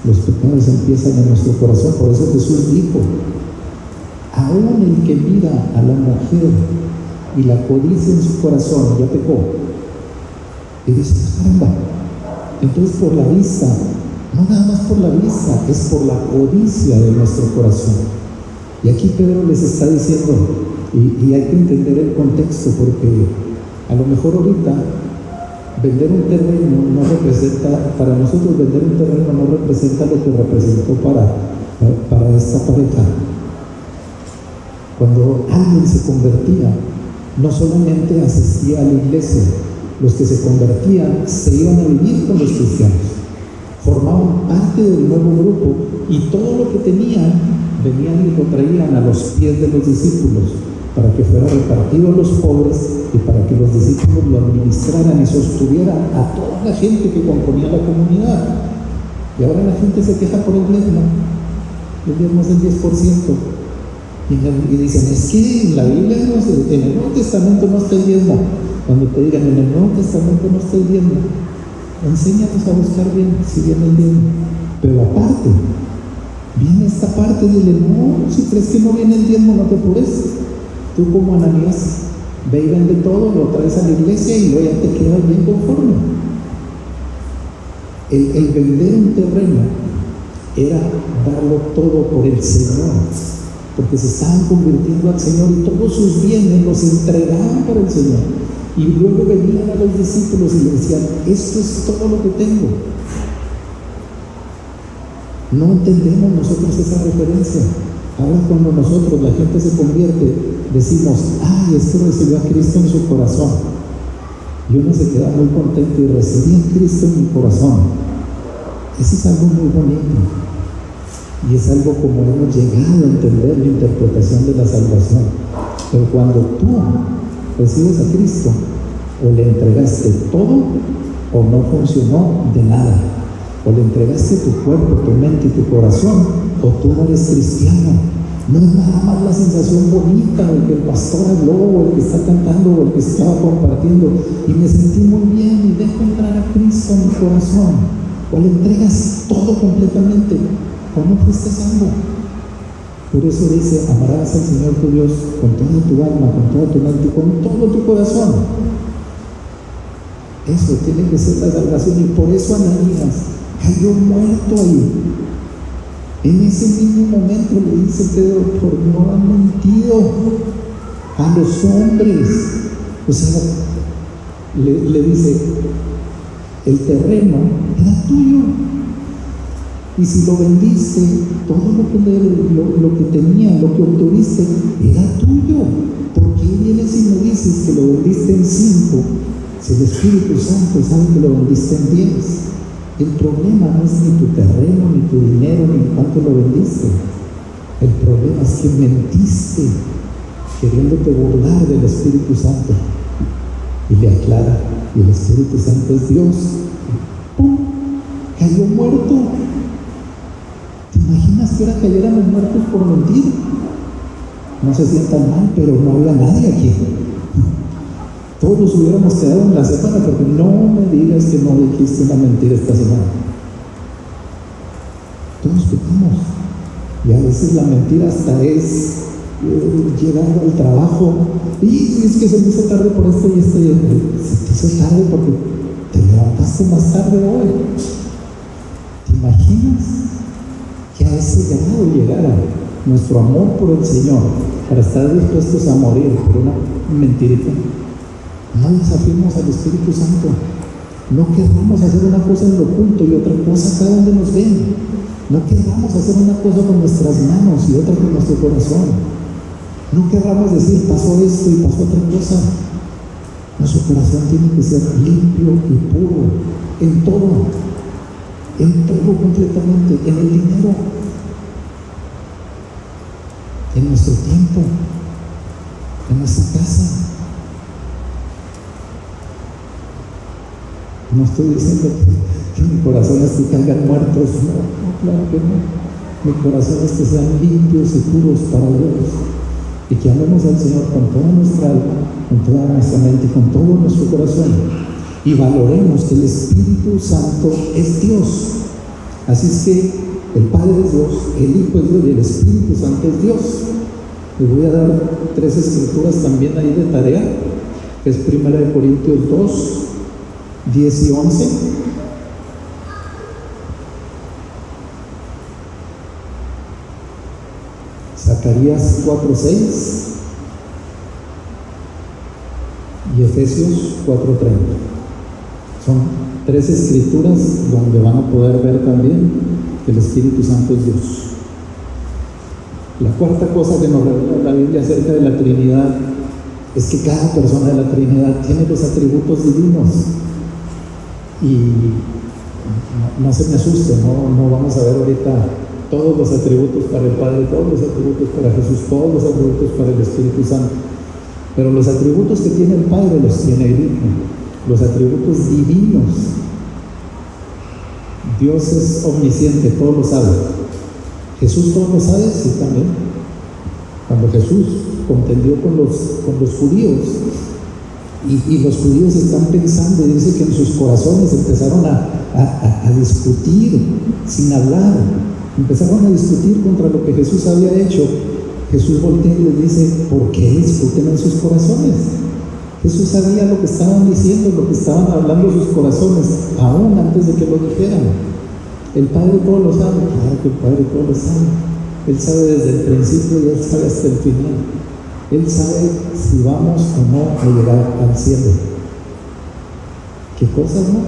Los pecados empiezan en nuestro corazón. Por eso Jesús dijo: aún el que mira a la mujer y la codicia en su corazón, ya pecó. Y dice: caramba, entonces por la vista, no nada más por la vista, es por la codicia de nuestro corazón. Y aquí Pedro les está diciendo, y hay que entender el contexto, porque a lo mejor ahorita vender un terreno no representa, para nosotros vender un terreno no representa lo que representó para esta pareja. Cuando alguien se convertía, no solamente asistía a la iglesia, los que se convertían se iban a vivir con los cristianos, formaban parte del nuevo grupo y todo lo que tenían venían y lo traían a los pies de los discípulos para que fuera repartido a los pobres y para que los discípulos lo administraran y sostuvieran a toda la gente que componía la comunidad. Y ahora la gente se queja por el diezmo es del 10%. Y dicen, es que en la Biblia, en el Nuevo Testamento no está el diezmo. Cuando te digan, en el Nuevo Testamento no está el diezmo, enséñanos a buscar bien si viene el diezmo. Pero aparte, viene esta parte, dile, no, si crees que no viene el diezmo, no te apures. Tú como Ananías, ve y vende todo, lo traes a la iglesia y luego ya te quedas bien conforme. El vender un terreno era darlo todo por el Señor, porque se estaban convirtiendo al Señor y todos sus bienes los entregaban para el Señor. Y luego venían a los discípulos y les decían, esto es todo lo que tengo. No entendemos nosotros esa referencia. Ahora cuando nosotros, la gente se convierte, decimos, ay, es que recibió a Cristo en su corazón. Y uno se queda muy contento y recibí a Cristo en mi corazón. Eso es algo muy bonito. Y es algo como hemos llegado a entender la interpretación de la salvación. Pero cuando tú recibes a Cristo, o le entregaste todo, o no funcionó de nada. O le entregaste tu cuerpo, tu mente y tu corazón, o tú no eres cristiano. No es nada más la sensación bonita, o el que el pastor habló, o el que está cantando, o el que estaba compartiendo, y me sentí muy bien, y dejo entrar a Cristo en mi corazón. O le entregas todo completamente, o no fuiste salvo. Por eso dice, amarás al Señor tu Dios con toda tu alma, con toda tu mente y con todo tu corazón. Eso tiene que ser la salvación, y por eso Ananías cayó muerto ahí. En ese mismo momento le dice Pedro, por no han mentido a los hombres. O sea, le dice, el terreno era tuyo. Y si lo vendiste, todo lo que tenía, lo que obtuviste, era tuyo. ¿Por qué vienes y me dices que lo vendiste en 5? Si el Espíritu Santo sabe que lo vendiste en 10. El problema no es ni tu terreno, ni tu dinero, ni cuánto lo vendiste. El problema es que mentiste, queriéndote burlar del Espíritu Santo. Y le aclara, y el Espíritu Santo es Dios. ¡Pum! Cayó muerto. ¿Te imaginas que ahora cayeran muertos por mentir? No se sientan mal, pero no había nadie aquí. Todos hubiéramos quedado en la semana, porque no me digas que no dijiste una mentira esta semana. Todos pecamos. Y a veces la mentira hasta es llegando al trabajo. Y es que se me hizo tarde por esto y esto. Se te hizo tarde porque te levantaste más tarde hoy. ¿Te imaginas que a ese grado llegara nuestro amor por el Señor para estar dispuestos a morir por una mentirita? No desafiemos al Espíritu Santo. No querramos hacer una cosa en lo oculto y otra cosa acá donde nos ven. No querramos hacer una cosa con nuestras manos y otra con nuestro corazón. No querramos decir, pasó esto y pasó otra cosa. Nuestro corazón tiene que ser limpio y puro en todo completamente, en el dinero, en nuestro tiempo, en nuestra casa. No estoy diciendo que mi corazón es que caigan muertos, no, claro que no. Mi corazón es que sean limpios y puros para Dios, y que amemos al Señor con toda nuestra alma, con toda nuestra mente y con todo nuestro corazón, y valoremos que el Espíritu Santo es Dios. Así es que el Padre es Dios, el Hijo es Dios y el Espíritu Santo es Dios. Les voy a dar 3 escrituras también ahí de tarea, que es 1 Corintios 2, 10 y 11. Zacarías 4, 6 y Efesios 4, 30. Son 3 escrituras donde van a poder ver también que el Espíritu Santo es Dios. La cuarta cosa que nos revela la Biblia acerca de la Trinidad es que cada persona de la Trinidad tiene los atributos divinos. Y no se me asuste, no vamos a ver ahorita todos los atributos para el Padre, todos los atributos para Jesús, todos los atributos para el Espíritu Santo. Pero los atributos que tiene el Padre los tiene el Hijo, los atributos divinos. Dios es omnisciente, todo lo sabe. Jesús todo lo sabe, sí, también. Cuando Jesús contendió con los judíos, y los judíos están pensando, y dice que en sus corazones empezaron a discutir sin hablar, empezaron a discutir contra lo que Jesús había hecho. Jesús voltea y les dice: ¿por qué discuten en sus corazones? Jesús sabía lo que estaban diciendo, lo que estaban hablando sus corazones, aún antes de que lo dijeran. El Padre todo lo sabe, claro que el Padre todo lo sabe. Él sabe desde el principio y Él sabe hasta el final. Él sabe si vamos o no a llegar al cielo. ¿Qué cosas no?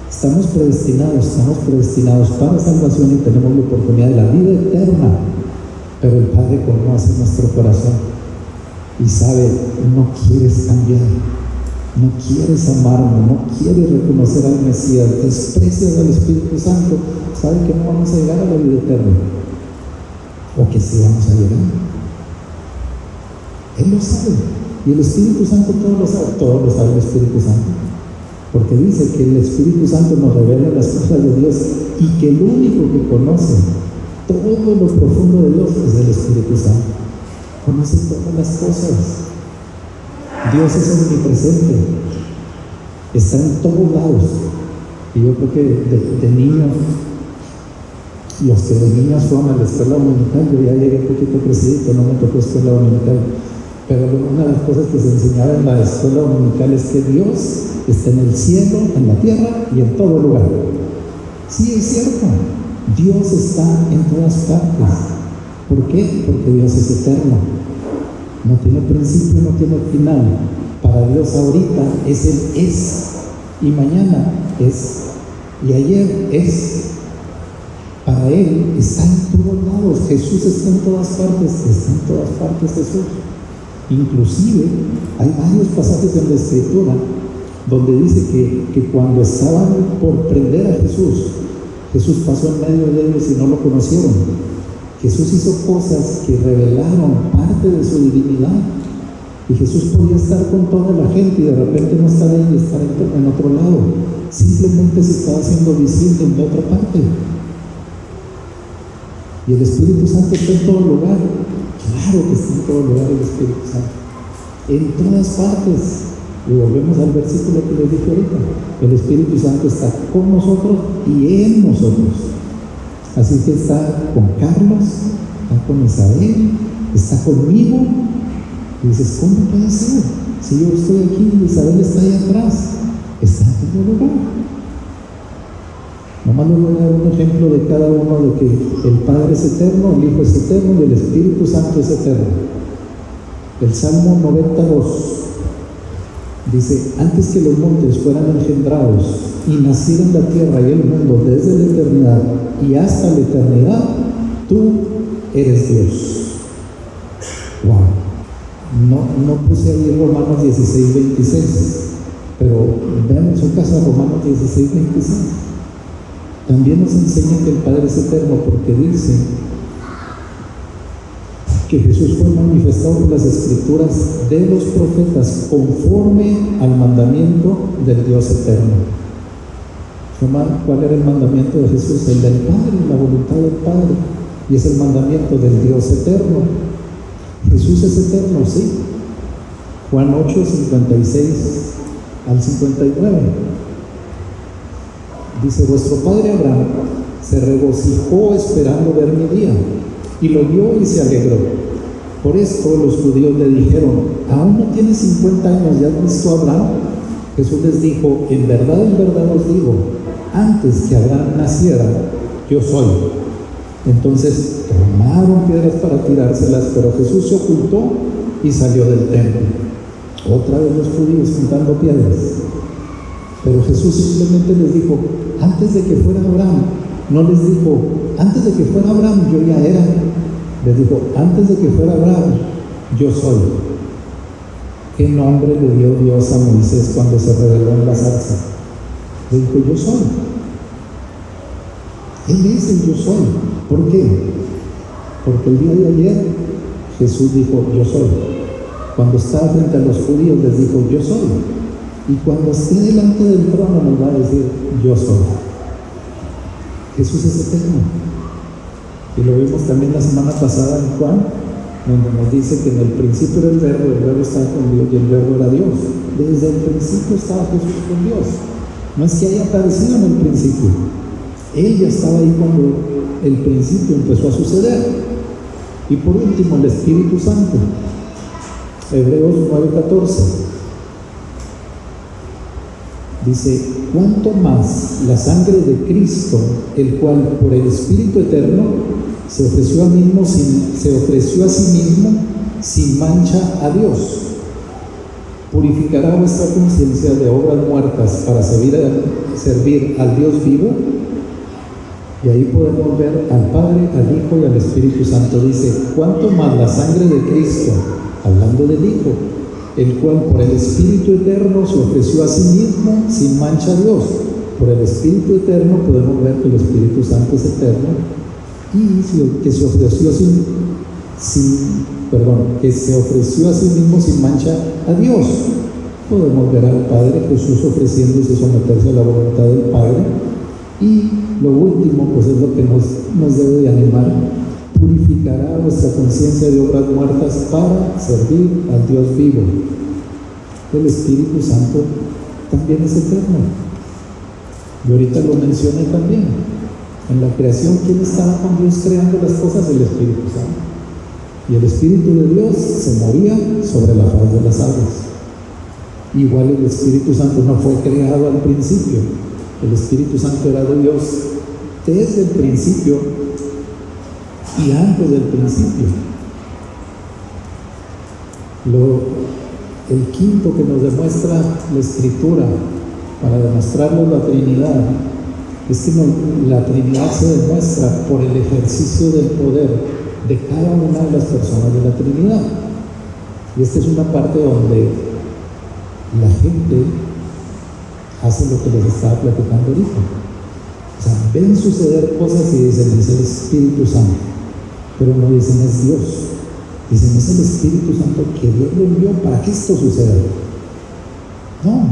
Estamos predestinados para salvación y tenemos la oportunidad de la vida eterna. Pero el Padre conoce nuestro corazón y sabe: no quieres cambiar, no quieres amarme, no quieres reconocer al Mesías, desprecias al Espíritu Santo, sabe que no vamos a llegar a la vida eterna, o que sí vamos a llegar. Él lo sabe, y el Espíritu Santo todo lo sabe el Espíritu Santo, porque dice que el Espíritu Santo nos revela las cosas de Dios, y que el único que conoce todo lo profundo de Dios es el Espíritu Santo. Conoce todas las cosas. Dios es omnipresente, está en todos lados. Y yo creo que de niños, los que de niños fueron a la escuela dominical, yo ya llegué un poquito crecidito, no me tocó escuela dominical, pero una de las cosas que se enseñaba en la escuela dominical es que Dios está en el cielo, en la tierra y en todo lugar. Sí, es cierto. Dios está en todas partes. ¿Por qué? Porque Dios es eterno. No tiene principio, no tiene final. Para Dios ahorita es el es, y mañana es, y ayer es. Para Él está en todos lados. Jesús está en todas partes Jesús. Inclusive hay varios pasajes en la Escritura donde dice que cuando estaban por prender a Jesús pasó en medio de ellos y no lo conocieron. Jesús hizo cosas que revelaron parte de su divinidad, y Jesús podía estar con toda la gente y de repente no estar ahí y estar en otro lado. Simplemente se estaba haciendo visible en otra parte. Y el Espíritu Santo está en todo lugar. Claro que está en todo lugar el Espíritu Santo, en todas partes. Y volvemos al versículo que les dije ahorita: el Espíritu Santo está con nosotros y en nosotros. Así que está con Carlos, está con Isabel, está conmigo. Y dices: ¿cómo puede ser? Si yo estoy aquí y Isabel está ahí atrás. Está en todo lugar. Nomás les voy a dar un ejemplo de cada uno, de que el Padre es eterno, el Hijo es eterno y el Espíritu Santo es eterno. El Salmo 92 dice: antes que los montes fueran engendrados y nacieran la tierra y el mundo, desde la eternidad y hasta la eternidad, tú eres Dios. Wow. No puse ahí Romanos 16, 26, pero vean en su casa Romanos 16, 26. También nos enseña que el Padre es eterno, porque dice que Jesús fue manifestado por las Escrituras de los profetas conforme al mandamiento del Dios eterno. ¿Cuál era el mandamiento de Jesús? El del Padre, la voluntad del Padre, y es el mandamiento del Dios eterno. Jesús es eterno, sí. Juan 8, 56 al 59 dice: vuestro padre Abraham se regocijó esperando ver mi día, y lo vio y se alegró. Por esto los judíos le dijeron: ¿aún no tienes 50 años, ya has visto a Abraham? Jesús les dijo: en verdad os digo, antes que Abraham naciera, yo soy. Entonces tomaron piedras para tirárselas, pero Jesús se ocultó y salió del templo. Otra vez los judíos juntando piedras. Pero Jesús simplemente les dijo: antes de que fuera Abraham. No les dijo: antes de que fuera Abraham yo ya era. Les dijo: antes de que fuera Abraham yo soy. ¿Qué nombre le dio Dios a Moisés cuando se reveló en la zarza? Le dijo: yo soy. Él es el yo soy. ¿Por qué? Porque el día de ayer Jesús dijo, yo soy. Cuando estaba frente a los judíos les dijo, yo soy. Y cuando esté delante del trono nos va a decir, yo soy. Jesús es eterno. Y lo vimos también la semana pasada en Juan, donde nos dice que en el principio era el verbo estaba con Dios y el verbo era Dios. Desde el principio estaba Jesús con Dios. No es que haya aparecido en el principio. Él ya estaba ahí cuando el principio empezó a suceder. Y por último, el Espíritu Santo. Hebreos 9:14 dice, ¿cuánto más la sangre de Cristo, el cual por el Espíritu eterno se ofreció a sí mismo sin mancha a Dios, purificará vuestra conciencia de obras muertas para servir al Dios vivo? Y ahí podemos ver al Padre, al Hijo y al Espíritu Santo. Dice, ¿cuánto más la sangre de Cristo, hablando del Hijo, el cual por el Espíritu eterno se ofreció a sí mismo sin mancha a Dios? Por el Espíritu eterno podemos ver que el Espíritu Santo es eterno y que se ofreció que se ofreció a sí mismo sin mancha a Dios. Podemos ver al Padre Jesús ofreciéndose someterse a la voluntad del Padre. Y lo último, pues es lo que nos debe de animar: purificará vuestra conciencia de obras muertas para servir al Dios vivo. El Espíritu Santo también es eterno. Y ahorita lo mencioné también. En la creación, ¿quién estaba con Dios creando las cosas? El Espíritu Santo. Y el Espíritu de Dios se movía sobre la faz de las aguas. Igual el Espíritu Santo no fue creado al principio. El Espíritu Santo era de Dios desde el principio y antes del principio. El quinto que nos demuestra la Escritura para demostrarnos la Trinidad es que la Trinidad se demuestra por el ejercicio del poder de cada una de las personas de la Trinidad. Y esta es una parte donde la gente hace lo que les estaba platicando ahorita. O sea, ven suceder cosas y dicen, es el Espíritu Santo, pero no dicen es Dios. Dicen, es el Espíritu Santo que Dios lo envió para que esto suceda. No,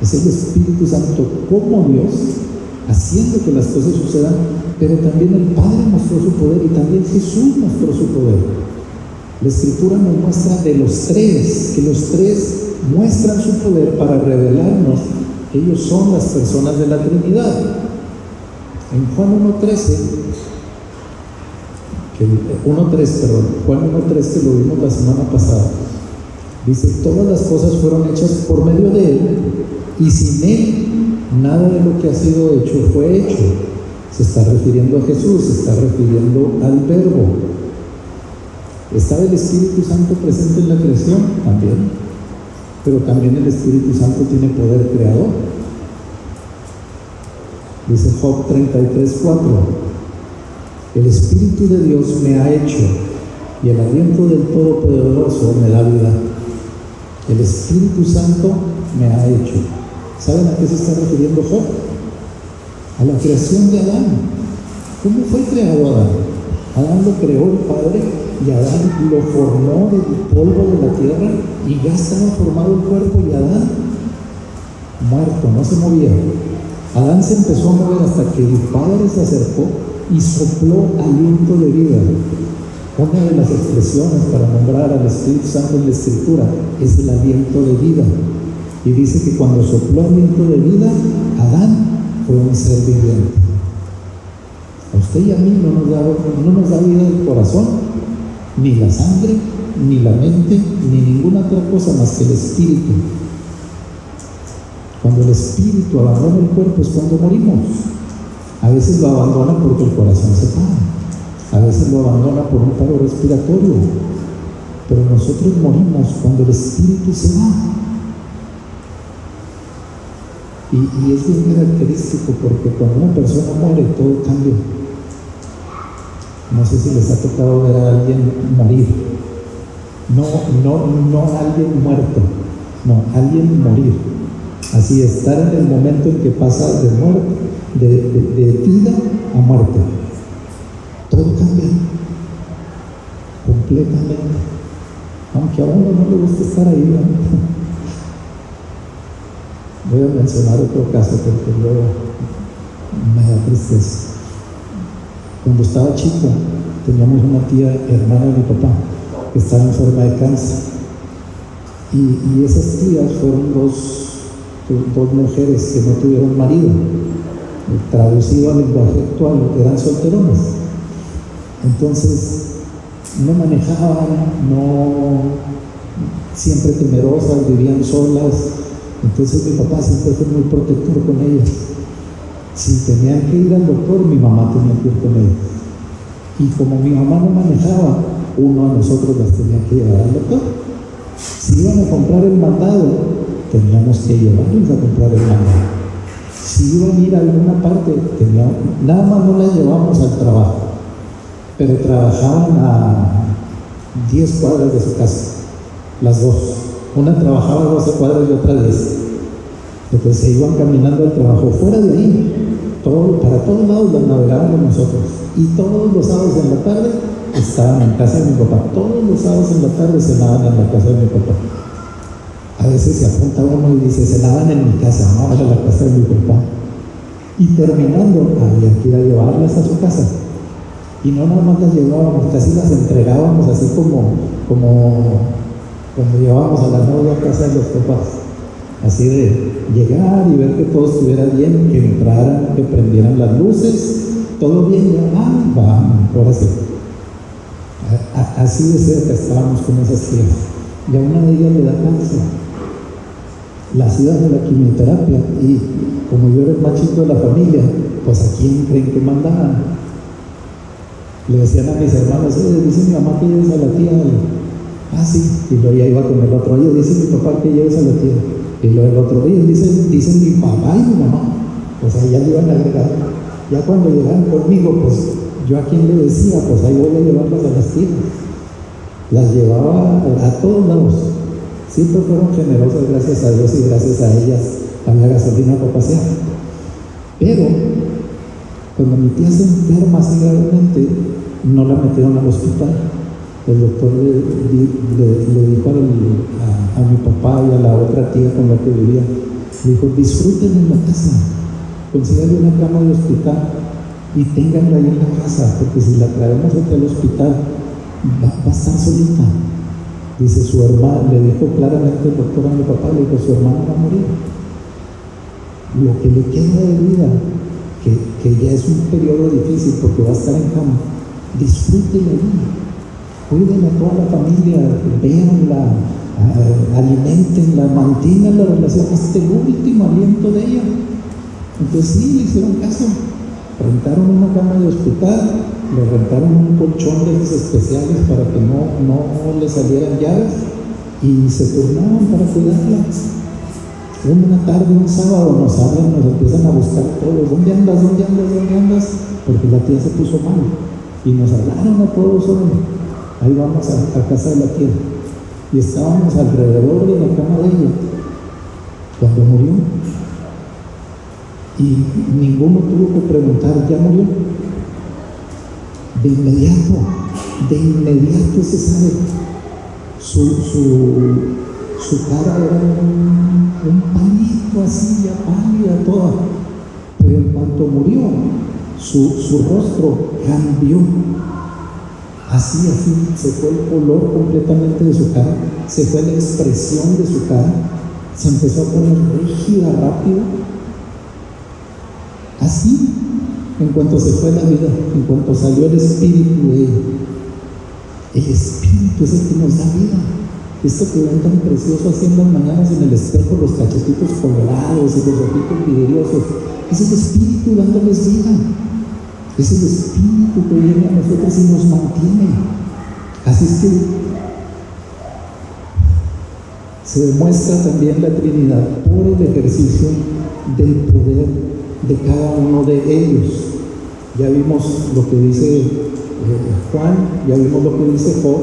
es el Espíritu Santo como Dios haciendo que las cosas sucedan, pero también el Padre mostró su poder y también Jesús mostró su poder. La Escritura nos muestra de los tres, que los tres muestran su poder para revelarnos que ellos son las personas de la Trinidad. En Juan 1.13, Juan 1.3, que lo vimos la semana pasada, dice, todas las cosas fueron hechas por medio de Él, y sin Él nada de lo que ha sido hecho fue hecho. Se está refiriendo a Jesús, se está refiriendo al Verbo. ¿Estaba el Espíritu Santo presente en la creación? También. Pero también el Espíritu Santo tiene poder creador. Dice Job 33:4, el Espíritu de Dios me ha hecho, y el aliento del Todopoderoso me da vida. El Espíritu Santo me ha hecho. ¿Saben a qué se está refiriendo Job? A la creación de Adán. ¿Cómo fue creado Adán? Adán lo creó el Padre, y Adán lo formó del polvo de la tierra, y ya estaba formado el cuerpo, y Adán muerto, no se movía. Adán se empezó a mover hasta que el Padre se acercó y sopló aliento de vida. Una de las expresiones para nombrar al Espíritu Santo en la Escritura es el aliento de vida. Y dice que cuando sopló aliento de vida, Adán fue un ser viviente. A usted y a mí no nos da vida el corazón, ni la sangre, ni la mente, ni ninguna otra cosa más que el Espíritu. Cuando el Espíritu abandona el cuerpo es cuando morimos. A veces lo abandona porque el corazón se para, a veces lo abandona por un paro respiratorio, pero nosotros morimos cuando el Espíritu se va. Y es bien característico porque cuando una persona muere todo cambia. No sé si les ha tocado ver a alguien morir. No alguien muerto, no, alguien morir. Así, estar en el momento en que pasa de muerte de vida a muerte. Todo cambia completamente, aunque a uno no le gusta estar ahí, ¿no? Voy a mencionar otro caso porque luego me da tristeza. Cuando estaba chico, teníamos una tía, hermana de mi papá, que estaba enferma de cáncer. Y esas tías fueron dos mujeres que no tuvieron marido. Traducido al lenguaje actual, eran solterones. Entonces, no manejaban, siempre temerosas, vivían solas. Entonces mi papá siempre fue muy protector con ellas. Si tenían que ir al doctor, mi mamá tenía que ir con ellas. Y como mi mamá no manejaba, uno de nosotros las tenía que llevar al doctor. Si iban a comprar el mandado, teníamos que llevarles a comprar el mandado. Si iban a ir a alguna parte, nada más no las llevamos al trabajo, pero trabajaban a 10 cuadras de su casa, las dos. Una trabajaba 12 cuadras y otra 10. Entonces se iban caminando al trabajo. Fuera de ahí, para todos lados las navegábamos nosotros. Y todos los sábados en la tarde estaban en casa de mi papá. Todos los sábados en la tarde cenaban en la casa de mi papá. A veces se apunta uno y dice, cenaban en mi casa, no, era la casa de mi papá. Y terminando, había que ir a llevarlas a su casa. Y no nada más las llevábamos, casi las entregábamos así como llevábamos a la novia a casa de los papás. Así de llegar y ver que todo estuviera bien, que entraran, que prendieran las luces, todo bien, ya, vamos, ahora sí. Así de cerca estábamos con esas tías. Y a una de ellas le da cáncer. Las idas de la quimioterapia, y como yo era el más chico de la familia, pues ¿a quién creen que mandaban? Le decían a mis hermanos, dice mi mamá que lleves a la tía. Sí, y luego ya iba con el otro, oye, dice mi papá que lleves a la tía. Y luego el otro, oye, dicen mi papá y mi mamá. Pues ahí ya le iban a agregar. Ya cuando llegaban conmigo, pues yo a quien le decía, pues ahí voy a llevarlas a las tías. Las llevaba a todos lados. Siempre fueron generosas, gracias a Dios, y gracias a ellas había gasolina para pasear. Pero cuando mi tía se enferma así gravemente, no la metieron al hospital. El doctor le dijo a mi papá y a la otra tía con la que vivía, le dijo, disfruten en la casa, consíganle una cama de hospital y ténganla ahí en la casa, porque si la traemos aquí al hospital, va a estar solita. Dice su hermana, le dijo claramente el doctor a mi papá, le dijo, su hermana va a morir. Lo que le queda de vida, que ya es un periodo difícil porque va a estar en cama, disfrútenla ahí. Cuiden a toda la familia, véanla, alimentenla, mantengan la relación hasta el último aliento de ella. Entonces sí, le hicieron caso. Rentaron una cama de hospital, le rentaron un colchón de esos especiales para que no le salieran llaves y se turnaban para cuidarla. Una tarde, un sábado, nos hablan, nos empiezan a buscar todos. ¿Dónde andas? ¿Dónde andas? ¿Dónde andas? Porque la tía se puso mal. Y nos hablaron a todos hoy. Ahí vamos a casa de la tía. Y estábamos alrededor de la cama de ella cuando murió. Y ninguno tuvo que preguntar, ¿ya murió? De inmediato se sabe. Su cara era un palito así, ya pálida toda. Pero en cuanto murió, su rostro cambió. Así, se fue el color completamente de su cara, se fue la expresión de su cara, se empezó a poner rígida, rápido. Así, en cuanto se fue la vida, en cuanto salió el espíritu de ella. El espíritu es el que nos da vida. Esto que ven tan precioso haciendo las mañanas en el espejo, los cachetitos colorados y los ojitos vidriosos, es el espíritu dándoles vida. Es el espíritu que viene a nosotros y nos mantiene. Así es que se demuestra también la Trinidad por el ejercicio del poder de cada uno de ellos. Ya vimos lo que dice Juan, ya vimos lo que dice Job,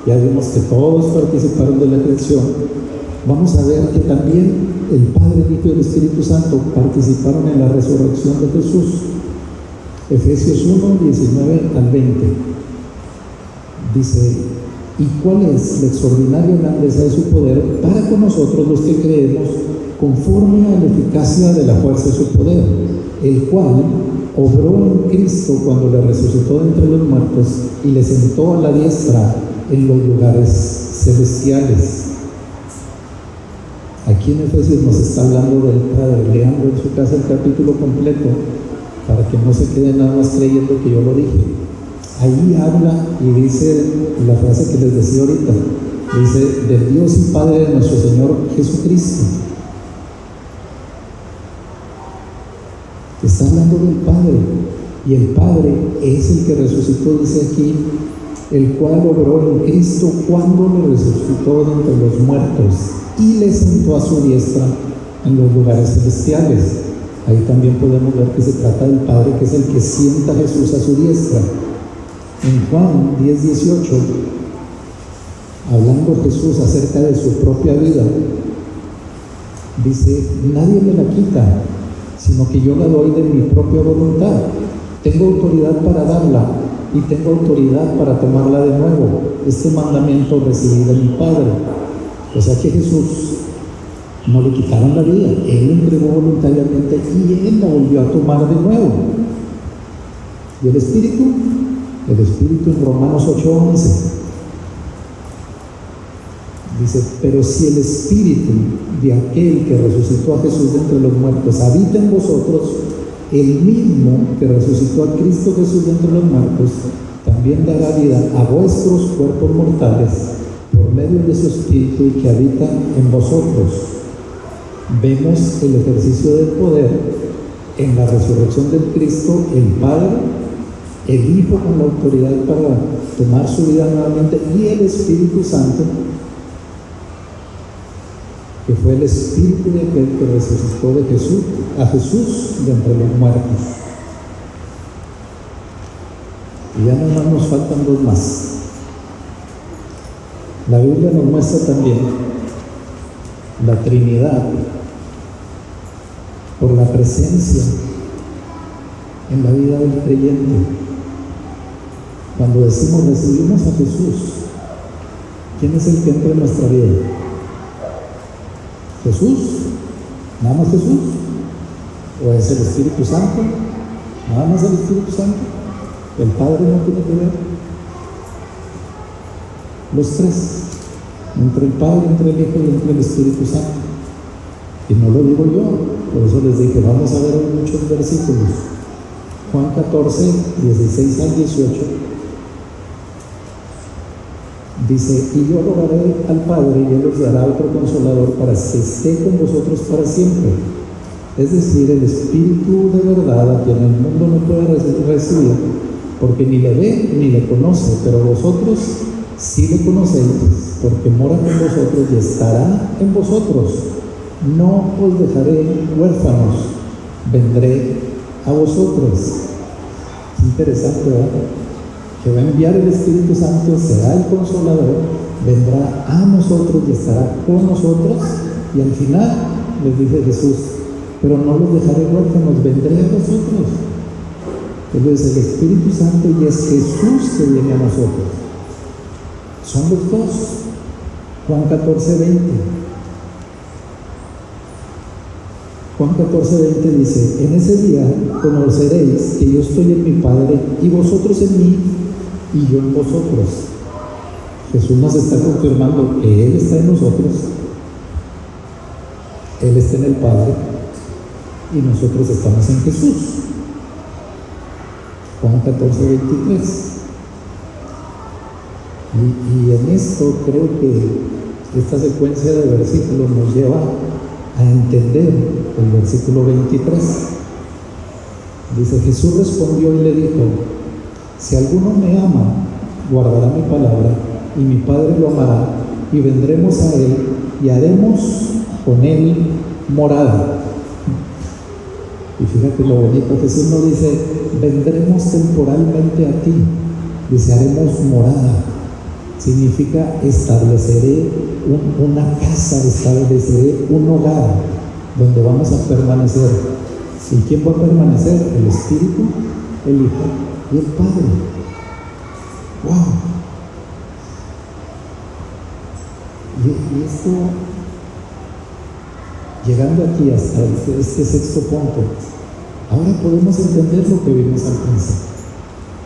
ya vimos que todos participaron de la creación, vamos a ver que también el Padre, el Hijo y el Espíritu Santo participaron en la resurrección de Jesús. Efesios 1, 19 al 20. Dice: ¿y cuál es la extraordinaria grandeza de su poder para con nosotros los que creemos, conforme a la eficacia de la fuerza de su poder, el cual obró en Cristo cuando le resucitó de entre los muertos y le sentó a la diestra en los lugares celestiales? Aquí en Efesios nos está hablando del Padre. Leando en su casa el capítulo completo para que no se quede nada más creyendo que yo lo dije. Ahí habla y dice la frase que les decía ahorita, dice: del Dios y Padre de nuestro Señor Jesucristo. Está hablando del Padre, y el Padre es el que resucitó, dice aquí, el cual obró en Cristo cuando le resucitó de entre los muertos y le sentó a su diestra en los lugares celestiales. Ahí también podemos ver que se trata del Padre, que es el que sienta a Jesús a su diestra. En Juan 10:18, hablando Jesús acerca de su propia vida, dice: nadie me la quita, sino que yo la doy de mi propia voluntad. Tengo autoridad para darla y tengo autoridad para tomarla de nuevo. Este mandamiento recibí de mi Padre. O sea que Jesús no le quitaron la vida, Él la entregó voluntariamente y Él la volvió a tomar de nuevo. ¿Y el Espíritu? El Espíritu en Romanos 8:11 dice: pero si el Espíritu de aquel que resucitó a Jesús de entre los muertos habita en vosotros, el mismo que resucitó a Cristo Jesús de entre los muertos también dará vida a vuestros cuerpos mortales por medio de su Espíritu que habita en vosotros. Vemos el ejercicio del poder en la resurrección del Cristo, el Padre, el Hijo con la autoridad para tomar su vida nuevamente, y el Espíritu Santo, que fue el Espíritu de aquel que resucitó a Jesús de entre los muertos. Y ya nada más nos faltan dos más. La Biblia nos muestra también la Trinidad por la presencia en la vida del creyente. Cuando decimos recibimos a Jesús, ¿quién es el que entra en nuestra vida? ¿Jesús? ¿Nada más Jesús? ¿O es el Espíritu Santo? ¿Nada más el Espíritu Santo? ¿El Padre no tiene que ver? Los tres, entre el Padre, entre el Hijo y entre el Espíritu Santo. Y no lo digo yo, por eso les dije, vamos a ver muchos versículos. Juan 14, 16 al 18. Dice: y yo rogaré al Padre y Él os dará otro consolador para que esté con vosotros para siempre. Es decir, el Espíritu de verdad, a quien el mundo no puede recibir, porque ni le ve ni le conoce, pero vosotros sí le conocéis, porque mora con vosotros y estará en vosotros. No os dejaré huérfanos, vendré a vosotros. Es interesante, ¿verdad? Que va a enviar el Espíritu Santo, será el Consolador, vendrá a nosotros y estará con nosotros, y al final les dice Jesús: pero no los dejaré huérfanos, vendré a vosotros. Entonces el Espíritu Santo y es Jesús que viene a nosotros. Son los dos. Juan 14:20. Juan 14:20 dice: en ese día conoceréis que yo estoy en mi Padre y vosotros en mí y yo en vosotros. Jesús nos está confirmando que Él está en nosotros, Él está en el Padre y nosotros estamos en Jesús. Juan 14:23. Y en esto creo que esta secuencia de versículos nos lleva a entender el versículo 23. Dice: Jesús respondió y le dijo: si alguno me ama, guardará mi palabra, y mi Padre lo amará, y vendremos a Él, y haremos con Él morada. Y fíjate lo bonito, Jesús no dice: vendremos temporalmente a ti, dice: haremos morada. significa estableceré una casa, estableceré un hogar donde vamos a permanecer. ¿Y quién va a permanecer? El Espíritu, el Hijo y el Padre. ¡Wow! Y esto, llegando aquí hasta este sexto punto, ahora podemos entender lo que vimos al principio.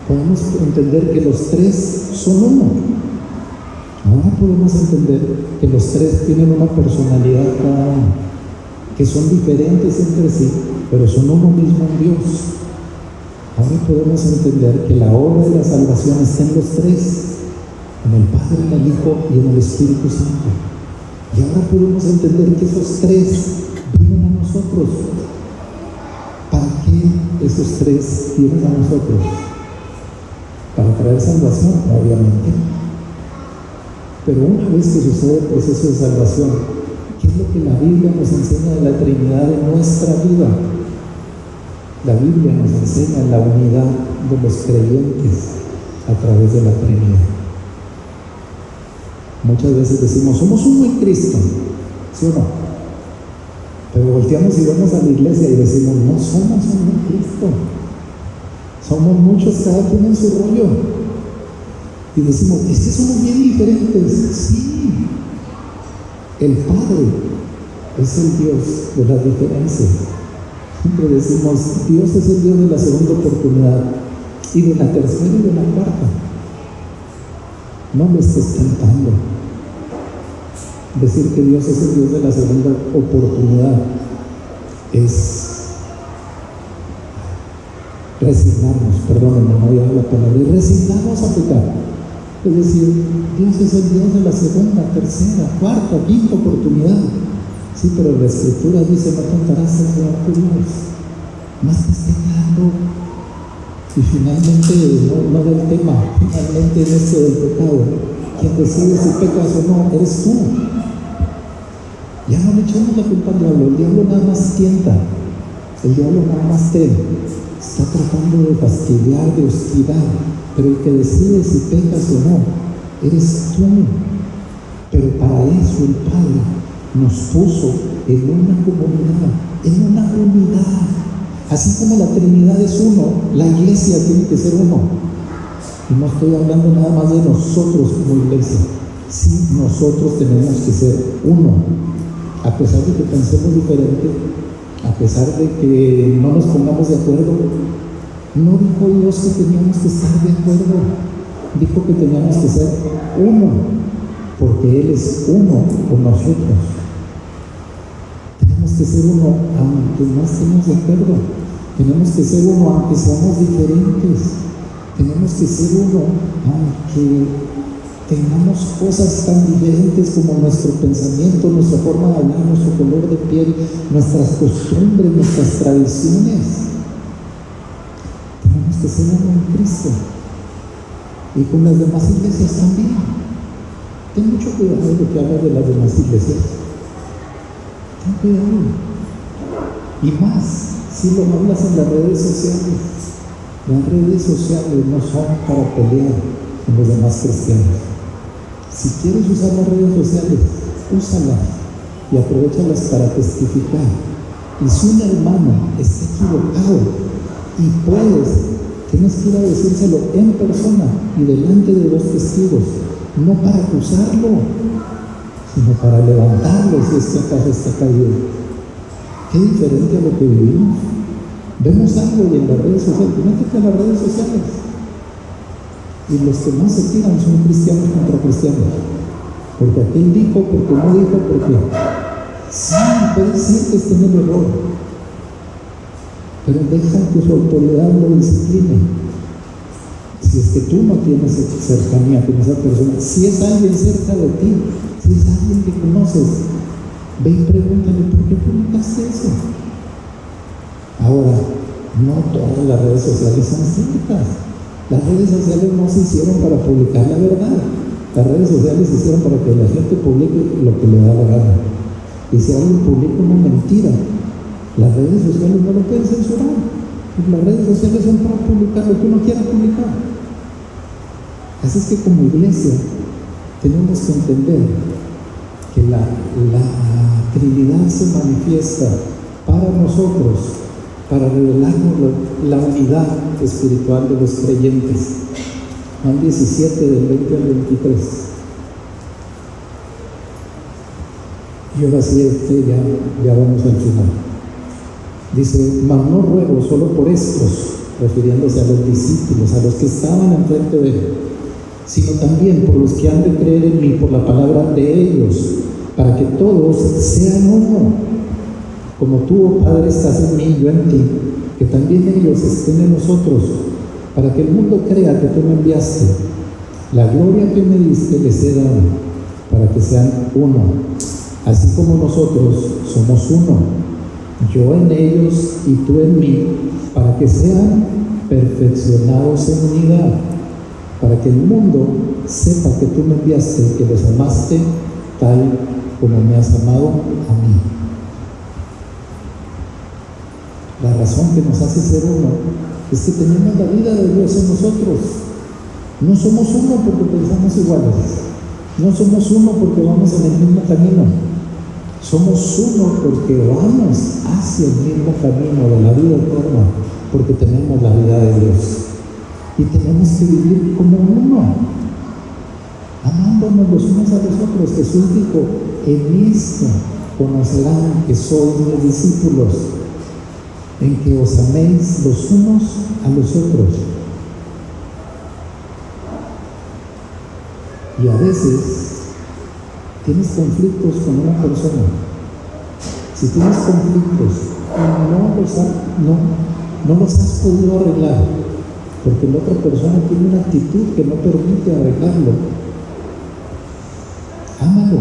Podemos entender que los tres son uno. Ahora podemos entender que los tres tienen una personalidad cada uno, que son diferentes entre sí, pero son uno mismo en Dios. Ahora podemos entender que la obra de la salvación está en los tres, en el Padre, en el Hijo y en el Espíritu Santo. Y ahora podemos entender que esos tres vienen a nosotros. ¿Para qué esos tres vienen a nosotros? Para traer salvación, obviamente. Pero una vez que sucede el proceso de salvación, ¿qué es lo que la Biblia nos enseña de la Trinidad en nuestra vida? La Biblia nos enseña la unidad de los creyentes a través de la Trinidad. Muchas veces decimos, somos uno en Cristo, ¿sí o no? Pero volteamos y vamos a la iglesia y decimos, no somos uno en Cristo. Somos muchos, cada quien en su rollo. Y decimos, es que somos bien diferentes. Sí. El Padre es el Dios de las diferencias. Siempre decimos, Dios es el Dios de la segunda oportunidad y de la tercera y de la cuarta. No me estés tentando. Decir que Dios es el Dios de la segunda oportunidad es resignarnos, perdónenme, no voy a la palabra, y resignarnos a pecar. Es decir, Dios es el Dios de la segunda, tercera, cuarta, quinta oportunidad. Sí, pero la Escritura dice, no tentarás al Señor tu Dios. Más te está quedando. Y finalmente, no del tema, finalmente en esto del pecado, quien decide si pecas o no, eres tú. Ya no le echamos la culpa al diablo, el diablo nada más tienta, el diablo nada más te está tratando de fastidiar, de hostigar, pero el que decide si pecas o no, eres tú. Pero para eso el Padre nos puso en una comunidad, en una unidad. Así como la Trinidad es uno, la iglesia tiene que ser uno. Y no estoy hablando nada más de nosotros como iglesia. Sí, nosotros tenemos que ser uno. A pesar de que pensemos diferente, a pesar de que no nos pongamos de acuerdo, no dijo Dios que teníamos que estar de acuerdo. Dijo que teníamos que ser uno, porque Él es uno con nosotros. Tenemos que ser uno aunque no estemos de acuerdo. Tenemos que ser uno aunque seamos diferentes. Tenemos que ser uno aunque tengamos cosas tan diferentes como nuestro pensamiento, nuestra forma de hablar, nuestro color de piel, nuestras costumbres, nuestras tradiciones. Tenemos que ser uno en Cristo. Y con las demás iglesias también. Ten mucho cuidado de lo que hablas de las demás iglesias. Ten cuidado. Y más, si lo hablas en las redes sociales. Las redes sociales no son para pelear con los demás cristianos. Si quieres usar las redes sociales, úsalas y aprovéchalas para testificar. Y si un hermano está equivocado y tienes que ir a decírselo en persona y delante de dos testigos, no para acusarlo, sino para levantarlo si es que acaso está caído. Qué diferente a lo que vivimos. Vemos algo y en las redes sociales, métete a las redes sociales. Y los que más se tiran son cristianos contra cristianos. Porque aquel dijo, porque no dijo, porque sí, puede ser que esté en el error. Pero deja que su autoridad lo discipline. Si es que tú no tienes cercanía con esa persona, si es alguien cerca de ti, si es alguien que conoces, ve y pregúntale, ¿por qué publicaste eso? Ahora, no todas las redes sociales son cínicas. Las redes sociales no se hicieron para publicar la verdad. Las redes sociales se hicieron para que la gente publique lo que le da la gana. Y si alguien publica una mentira, las redes sociales no lo pueden censurar. Las redes sociales son para publicar lo que uno quiera publicar. Así es que como iglesia tenemos que entender que la Trinidad se manifiesta para nosotros, para revelarnos la unidad espiritual de los creyentes. Juan 17, del 20 al 23. Y ahora sí, ya vamos al final. Dice: mas no ruego solo por estos, refiriéndose a los discípulos, a los que estaban enfrente de él, sino también por los que han de creer en mí por la palabra de ellos, para que todos sean uno, como tú, oh Padre, estás en mí y yo en ti, que también ellos estén en nosotros, para que el mundo crea que tú me enviaste. La gloria que me diste les he dado, para que sean uno, así como nosotros somos uno, yo en ellos y tú en mí, para que sean perfeccionados en unidad, para que el mundo sepa que tú me enviaste, que los amaste tal como me has amado a mí. La razón que nos hace ser uno es que tenemos la vida de Dios en nosotros. No somos uno porque pensamos iguales, no somos uno porque vamos en el mismo camino, somos uno porque vamos hacia el mismo camino de la vida eterna, porque tenemos la vida de Dios y tenemos que vivir como uno, amándonos los unos a los otros. Jesús dijo: en esto conocerán que sois mis discípulos, en que os améis los unos a los otros. Y a veces tienes conflictos con una persona. Si tienes conflictos y no los has podido arreglar, porque la otra persona tiene una actitud que no permite arreglarlo, ámalo.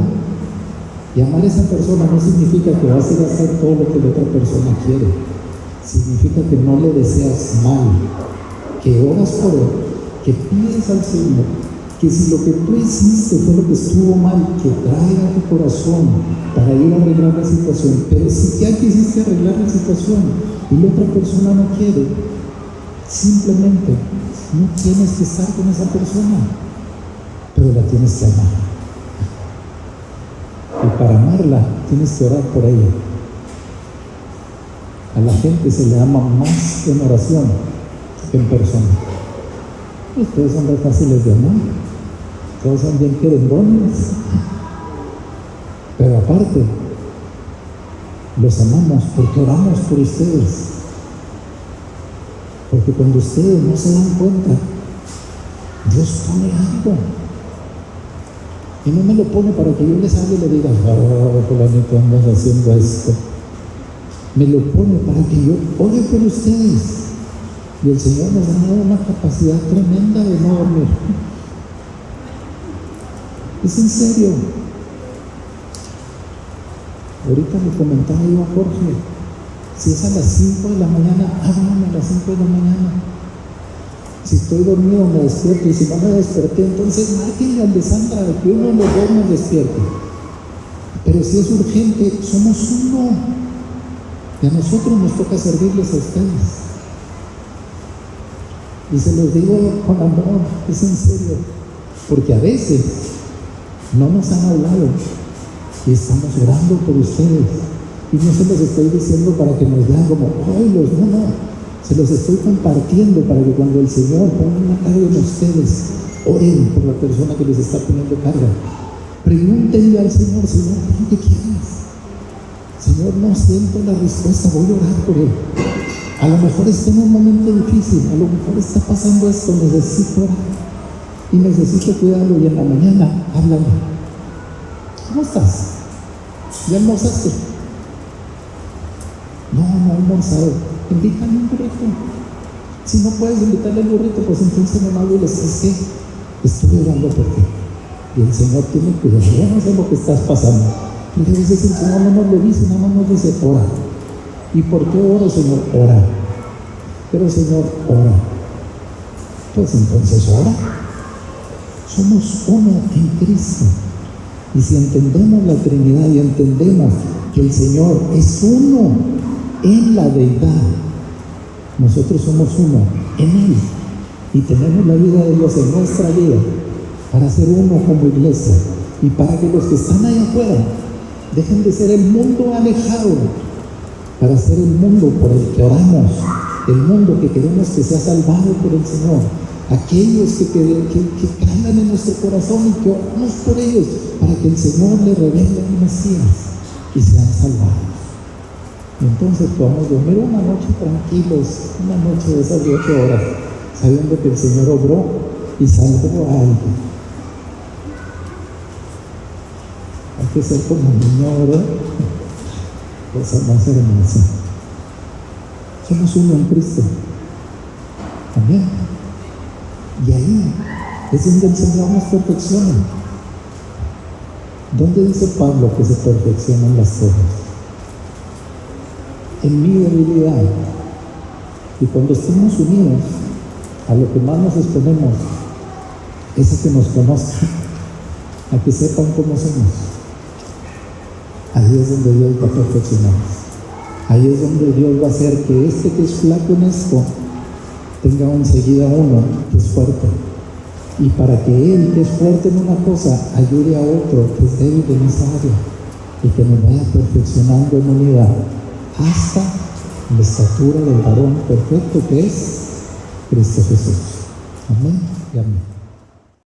Y amar a esa persona no significa que vas a ir a hacer todo lo que la otra persona quiere. Significa que no le deseas mal, que oras por él, que pides al Señor, que si lo que tú hiciste fue lo que estuvo mal, que traiga tu corazón para ir a arreglar la situación. Pero si ya quisiste arreglar la situación y la otra persona no quiere, simplemente no tienes que estar con esa persona, pero la tienes que amar. Y para amarla tienes que orar por ella. A la gente se le ama más en oración que en persona. Ustedes son muy fáciles de amar, todos son bien querendones, pero aparte los amamos porque oramos por ustedes, porque cuando ustedes no se dan cuenta, Dios pone algo y no me lo pone para que yo les hable y le diga: fulanito, andas haciendo esto. Me lo pone para que yo ore por ustedes. Y el Señor nos ha dado una capacidad tremenda de no dormir. Es en serio. Ahorita le comentaba yo a Jorge: si es a las 5 de la mañana, háblame a las 5 de la mañana. Si estoy dormido me despierto, y si no me desperté, entonces márquenle al de Sandra, que uno de los dos nos despierte. Pero si es urgente, somos uno. Y a nosotros nos toca servirles a ustedes. Y se los digo con amor, es en serio, porque a veces no nos han hablado y estamos orando por ustedes. Y no se los estoy diciendo para que nos vean como oilos, no, se los estoy compartiendo para que cuando el Señor ponga una carga en ustedes, oren por la persona que les está poniendo carga. Pregúntenle al Señor: Señor, ¿qué quieres? Señor, no siento la respuesta, voy a orar por él. A lo mejor está en un momento difícil, a lo mejor está pasando esto, necesito orar y necesito cuidarlo. Y en la mañana, háblame: ¿cómo estás? ¿Ya almorzaste? No he almorzado. Invítale un burrito. Si no puedes invitarle al burrito, pues entonces nomás le dices: es que estoy orando por ti y el Señor tiene cuidado. Yo no sé lo que estás pasando. Porque a veces el Señor no nos lo dice, nada más nos dice: ora. ¿Y por qué oro, Señor? Ora. Pero Señor, ora. Pues entonces ora. Somos uno en Cristo. Y si entendemos la Trinidad y entendemos que el Señor es uno en la deidad, nosotros somos uno en Él. Y tenemos la vida de Dios en nuestra vida. para ser uno como iglesia y para que los que están allá afuera dejen de ser el mundo alejado, para ser el mundo por el que oramos, el mundo que queremos que sea salvado por el Señor, aquellos que caigan en nuestro corazón y que oramos por ellos, para que el Señor les revele al Mesías y sean salvados. Y entonces podamos dormir una noche tranquilos, una noche de esas de 8 horas, sabiendo que el Señor obró y salvó a alguien. Hay que ser como niño, ¿verdad? Cosa más hermosa. Somos uno en Cristo. Amén. Y ahí es donde el Señor nos perfecciona. ¿Dónde dice Pablo que se perfeccionan las cosas? En mi debilidad. Y cuando estemos unidos, a lo que más nos exponemos es a que nos conozcan, a que sepan cómo somos. Ahí es donde Dios va a perfeccionarnos. Ahí es donde Dios va a hacer que este que es flaco en esto tenga enseguida uno que es fuerte. Y para que él que es fuerte en una cosa ayude a otro que es débil en esa área y que nos vaya perfeccionando en unidad hasta la estatura del varón perfecto que es Cristo Jesús. Amén y amén.